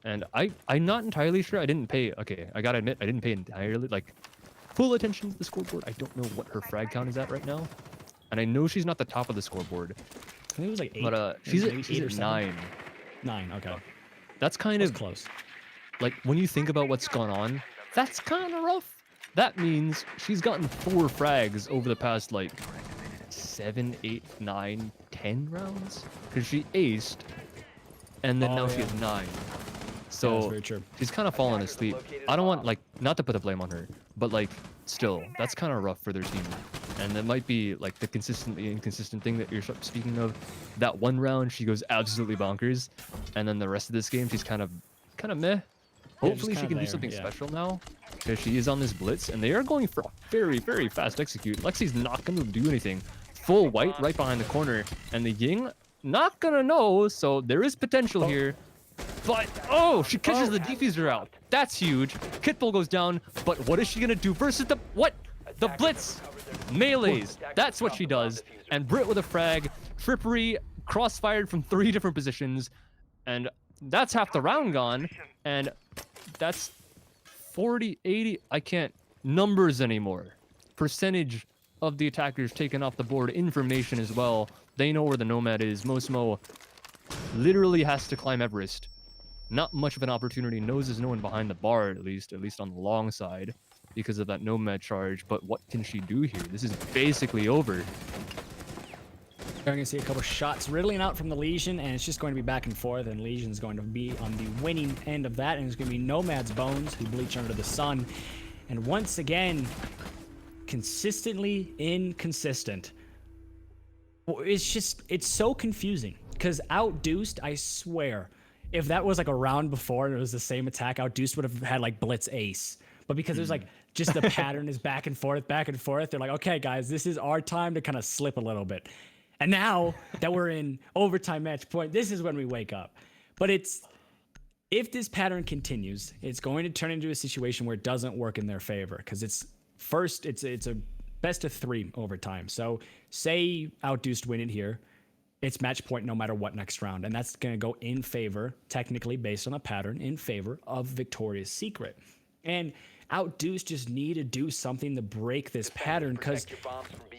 And I'm not entirely sure. I didn't pay, okay, I gotta admit, I didn't pay entirely, like, full attention to the scoreboard. I don't know what her frag count is at right now. And I know she's not the top of the scoreboard. I think it was like 8. But she's at 9. 9, okay. That's kind of close. Like, when you think about what's gone on, that's kind of rough. That means she's gotten 4 frags over the past, like, 7, 8, 9, 10 rounds? Because she aced, and then now she has 9. So that's very true. she's kind of fallen asleep. I don't want, like, not to put the blame on her, but, like, still, that's kind of rough for their team. And that might be, like, the consistently inconsistent thing that you're speaking of. That one round, she goes absolutely bonkers, and then the rest of this game, she's kind of meh. Hopefully she can do something special now, because she is on this blitz, and they are going for a very, very fast execute. Lexi's not going to do anything. Full white right behind the corner, and the Ying not going to know, so there is potential here. But, oh, she catches the diffuser out. That's huge. Kitbull goes down, but what is she going to do versus the, what? The blitz. Melees. That's what she does. And Brit with a frag. Trippery crossfired from 3 different positions. And that's half the round gone. And that's 40, 80. I can't numbers anymore. Percentage of the attackers taken off the board. Information as well. They know where the Nomad is. Mosmo literally has to climb Everest. Not much of an opportunity. Knows no one behind the bar, at least on the long side, because of that Nomad charge. But what can she do here? This is basically over. We're going to see a couple shots riddling out from the Legion, and it's just going to be back and forth, and Legion's going to be on the winning end of that, and it's going to be Nomad's Bones, who bleach under the sun. And once again, consistently inconsistent. It's so confusing, because OutDuced, I swear, if that was like a round before and it was the same attack, OutDuced would have had like Blitz Ace. But because there's like just the pattern is back and forth, they're like, okay, guys, this is our time to kind of slip a little bit. And now that we're in overtime match point, this is when we wake up. But if this pattern continues, it's going to turn into a situation where it doesn't work in their favor, because it's a best of 3 overtime. So say OutDuced win it here, it's match point no matter what next round, and that's going to go in favor, technically based on the pattern, in favor of Victoria's Secret. And OutDuced just need to do something to break this pattern, because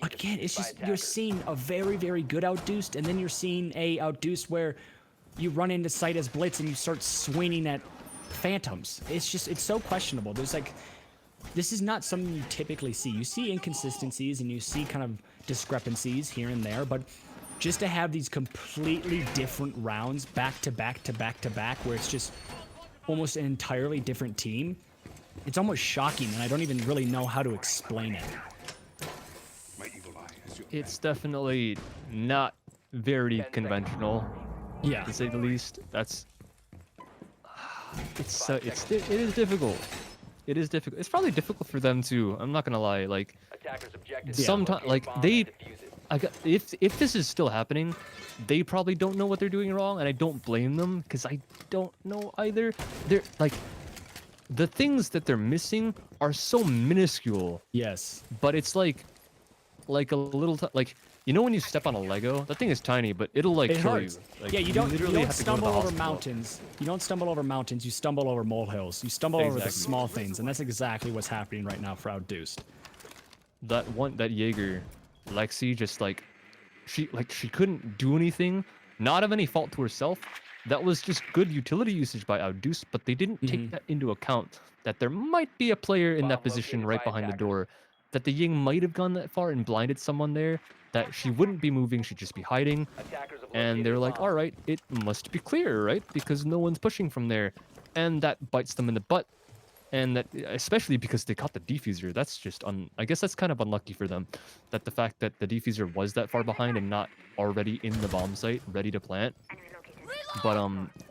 again, it's just you're seeing a very, very good OutDuced, and then you're seeing a OutDuced where you run into sight as Blitz and you start swinging at Phantoms. It's so questionable. This is not something you typically see. You see inconsistencies and you see kind of discrepancies here and there, but just to have these completely different rounds back to back to back to back, where it's just almost an entirely different team, it's almost shocking, and I don't even really know how to explain it. It's definitely not very conventional, Yeah. to say the least. it is difficult. It is difficult. It's probably difficult for them too. I'm not gonna lie. Like sometimes, like if this is still happening, they probably don't know what they're doing wrong, and I don't blame them because I don't know either. They're like the things that they're missing are so minuscule. Yes. But it's like a little like you know when you step on a Lego, that thing is tiny, but it'll like kill hurts. you. Like, Yeah, you don't literally have to go to the stumble over hospital. mountains. You don't stumble over mountains. You stumble over molehills. You stumble over the Exactly. small things, and that's exactly what's happening right now for OutDuced. That Jaeger, Lexi just like she couldn't do anything, not of any fault to herself. That was just good utility usage by OutDuced, but they didn't take that into account that there might be a player in that position right behind the door, that the Ying might have gone that far and blinded someone there, that she wouldn't be moving, she'd just be hiding. And they're like, all right, it must be clear, right? Because no one's pushing from there. And that bites them in the butt. And that, especially because they caught the defuser, that's just, I guess that's kind of unlucky for them. That the fact that the defuser was that far behind and not already in the bomb site, ready to plant. But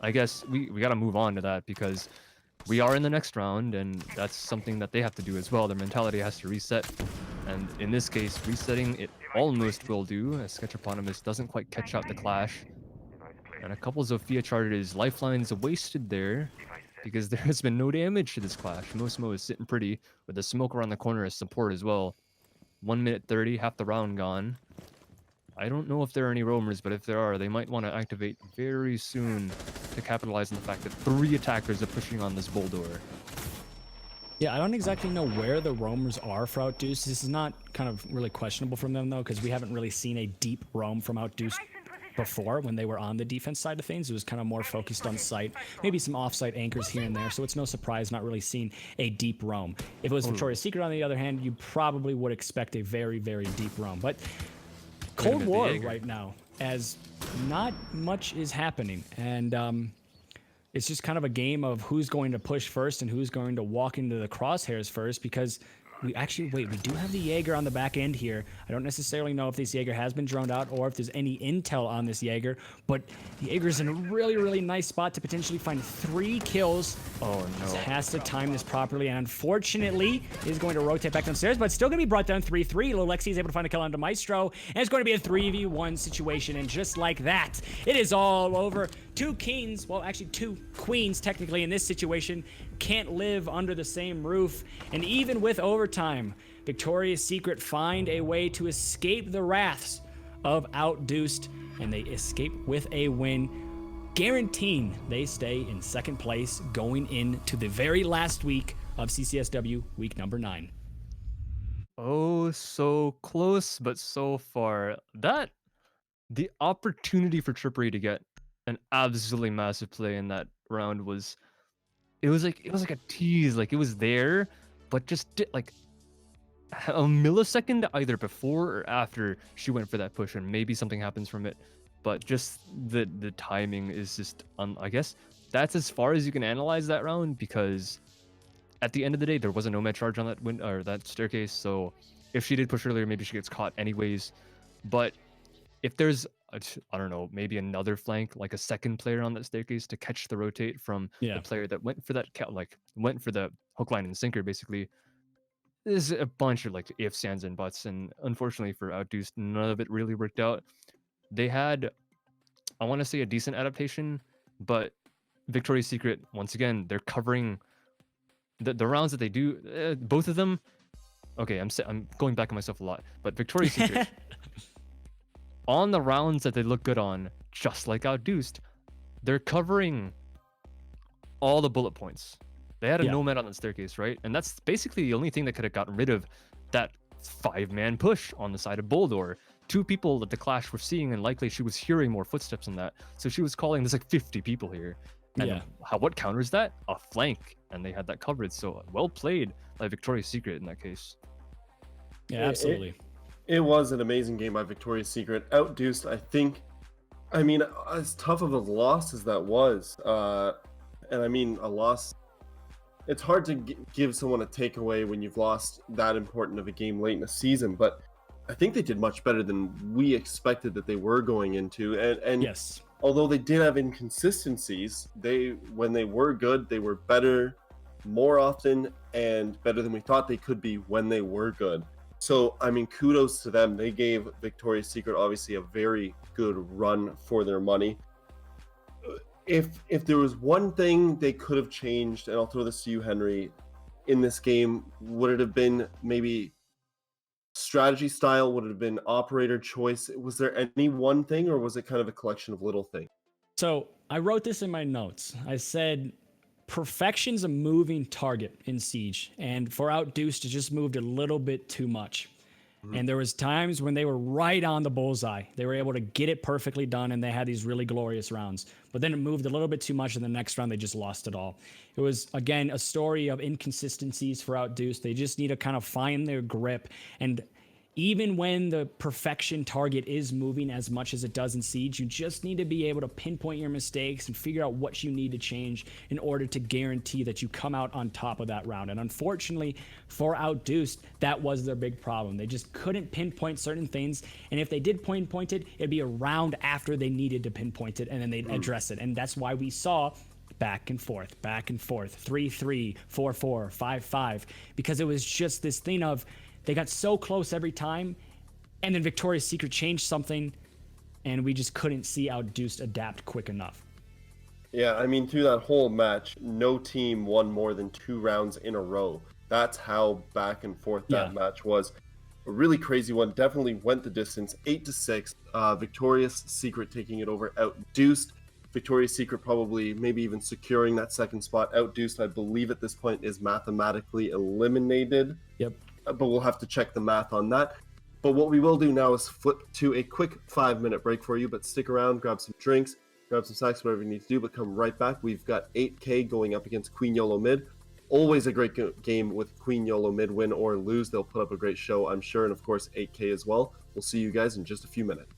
I guess we gotta move on to that because we are in the next round, and that's something that they have to do as well. Their mentality has to reset. And in this case, resetting it almost will do, as Sketchoponymous doesn't quite catch out the clash. And a couple Zofia charges, lifelines wasted there, because there has been no damage to this clash. Mosmo is sitting pretty, with the smoke around the corner as support as well. 1 minute 30, half the round gone. I don't know if there are any roamers, but if there are, they might want to activate very soon to capitalize on the fact that 3 attackers are pushing on this bull door. Yeah, I don't exactly know where the roamers are for OutDuced. This is not kind of really questionable from them, though, because we haven't really seen a deep roam from OutDuced before when they were on the defense side of things. It was kind of more focused on site, maybe some off-site anchors here and there, so it's no surprise not really seeing a deep roam. If it was Victoria's Secret, on the other hand, you probably would expect a very, very deep roam. But Cold War right now, as not much is happening, and it's just kind of a game of who's going to push first and who's going to walk into the crosshairs first, because we do have the Jaeger on the back end here. I don't necessarily know if this Jaeger has been droned out or if there's any intel on this Jaeger, but the Jaeger's in a really, really nice spot to potentially find 3 kills. Oh no. Has to time this properly, and unfortunately is going to rotate back downstairs, but still going to be brought down 3-3. Lolexi is able to find a kill onto Maestro, and it's going to be a 3v1 situation, and just like that, it is all over. 2 kings, well, actually 2 queens technically in this situation, can't live under the same roof, and even with overtime, Victoria's Secret find a way to escape the wraths of OutDuced, and they escape with a win, guaranteeing they stay in second place going into the very last week of CCSW, week number 9. Oh, so close, but so far. The opportunity for Trippery to get an absolutely massive play in that round was like a tease. Like, it was there, but just like a millisecond either before or after she went for that push, and maybe something happens from it. But just the timing is just I guess that's as far as you can analyze that round, because at the end of the day there was a nomad charge on that staircase, so if she did push earlier, maybe she gets caught anyways. But if there's I don't know, maybe another flank, like a second player on that staircase to catch the rotate from the player that went for that went for the hook, line, and sinker, basically. There's a bunch of like ifs, ands, and buts, and unfortunately for OutDuced, none of it really worked out. They had, I want to say, a decent adaptation, but Victoria's Secret, once again, they're covering the rounds that they do. Both of them. Okay, I'm going back on myself a lot, but Victoria's Secret on the rounds that they look good on, just like OutDuced, they're covering all the bullet points. They had a nomad on the staircase, right? And that's basically the only thing that could have gotten rid of that 5-man push on the side of Boldor. 2 people that the Clash were seeing, and likely she was hearing more footsteps in that. So she was calling, there's like 50 people here. And what counters that? A flank. And they had that covered. So well played by Victoria's Secret in that case. Yeah, absolutely. It was an amazing game by Victoria's Secret. OutDuced, I think, I mean, as tough of a loss as that was, and I mean, a loss, it's hard to give someone a takeaway when you've lost that important of a game late in the season, but I think they did much better than we expected that they were going into. And yes, although they did have inconsistencies, when they were good, they were better more often and better than we thought they could be when they were good. So, I mean, kudos to them. They gave Victoria's Secret obviously a very good run for their money. If there was one thing they could have changed, and I'll throw this to you, Henry, in this game, would it have been maybe strategy style? Would it have been operator choice? Was there any one thing, or was it kind of a collection of little things? So I wrote this in my notes. I said, perfection's a moving target in Siege, and for OutDuced, it just moved a little bit too much. And there was times when they were right on the bullseye. They were able to get it perfectly done, and they had these really glorious rounds. But then it moved a little bit too much, and the next round they just lost it all. It was, again, a story of inconsistencies for OutDuced. They just need to kind of find their grip. And even when the perfection target is moving as much as it does in Siege, you just need to be able to pinpoint your mistakes and figure out what you need to change in order to guarantee that you come out on top of that round. And unfortunately for OutDuced, that was their big problem. They just couldn't pinpoint certain things. And if they did pinpoint it, it'd be a round after they needed to pinpoint it, and then they'd address it. And that's why we saw back and forth, 3-3, 4-4, 5-5, because it was just this thing of, they got so close every time, and then Victoria's Secret changed something, and we just couldn't see OutDuced adapt quick enough. Yeah, I mean, through that whole match, no team won more than 2 rounds in a row. That's how back and forth that match was. A really crazy one. Definitely went the distance. 8-6. Victoria's Secret taking it over OutDuced. Victoria's Secret probably maybe even securing that second spot. OutDuced, I believe at this point, is mathematically eliminated. Yep. But we'll have to check the math on that. But what we will do now is flip to a quick 5-minute break for you, but stick around, grab some drinks, grab some snacks, whatever you need to do, but come right back. We've got 8K going up against Queen YOLO Mid. Always a great game with Queen YOLO Mid, win or lose. They'll put up a great show, I'm sure, and of course 8K as well. We'll see you guys in just a few minutes.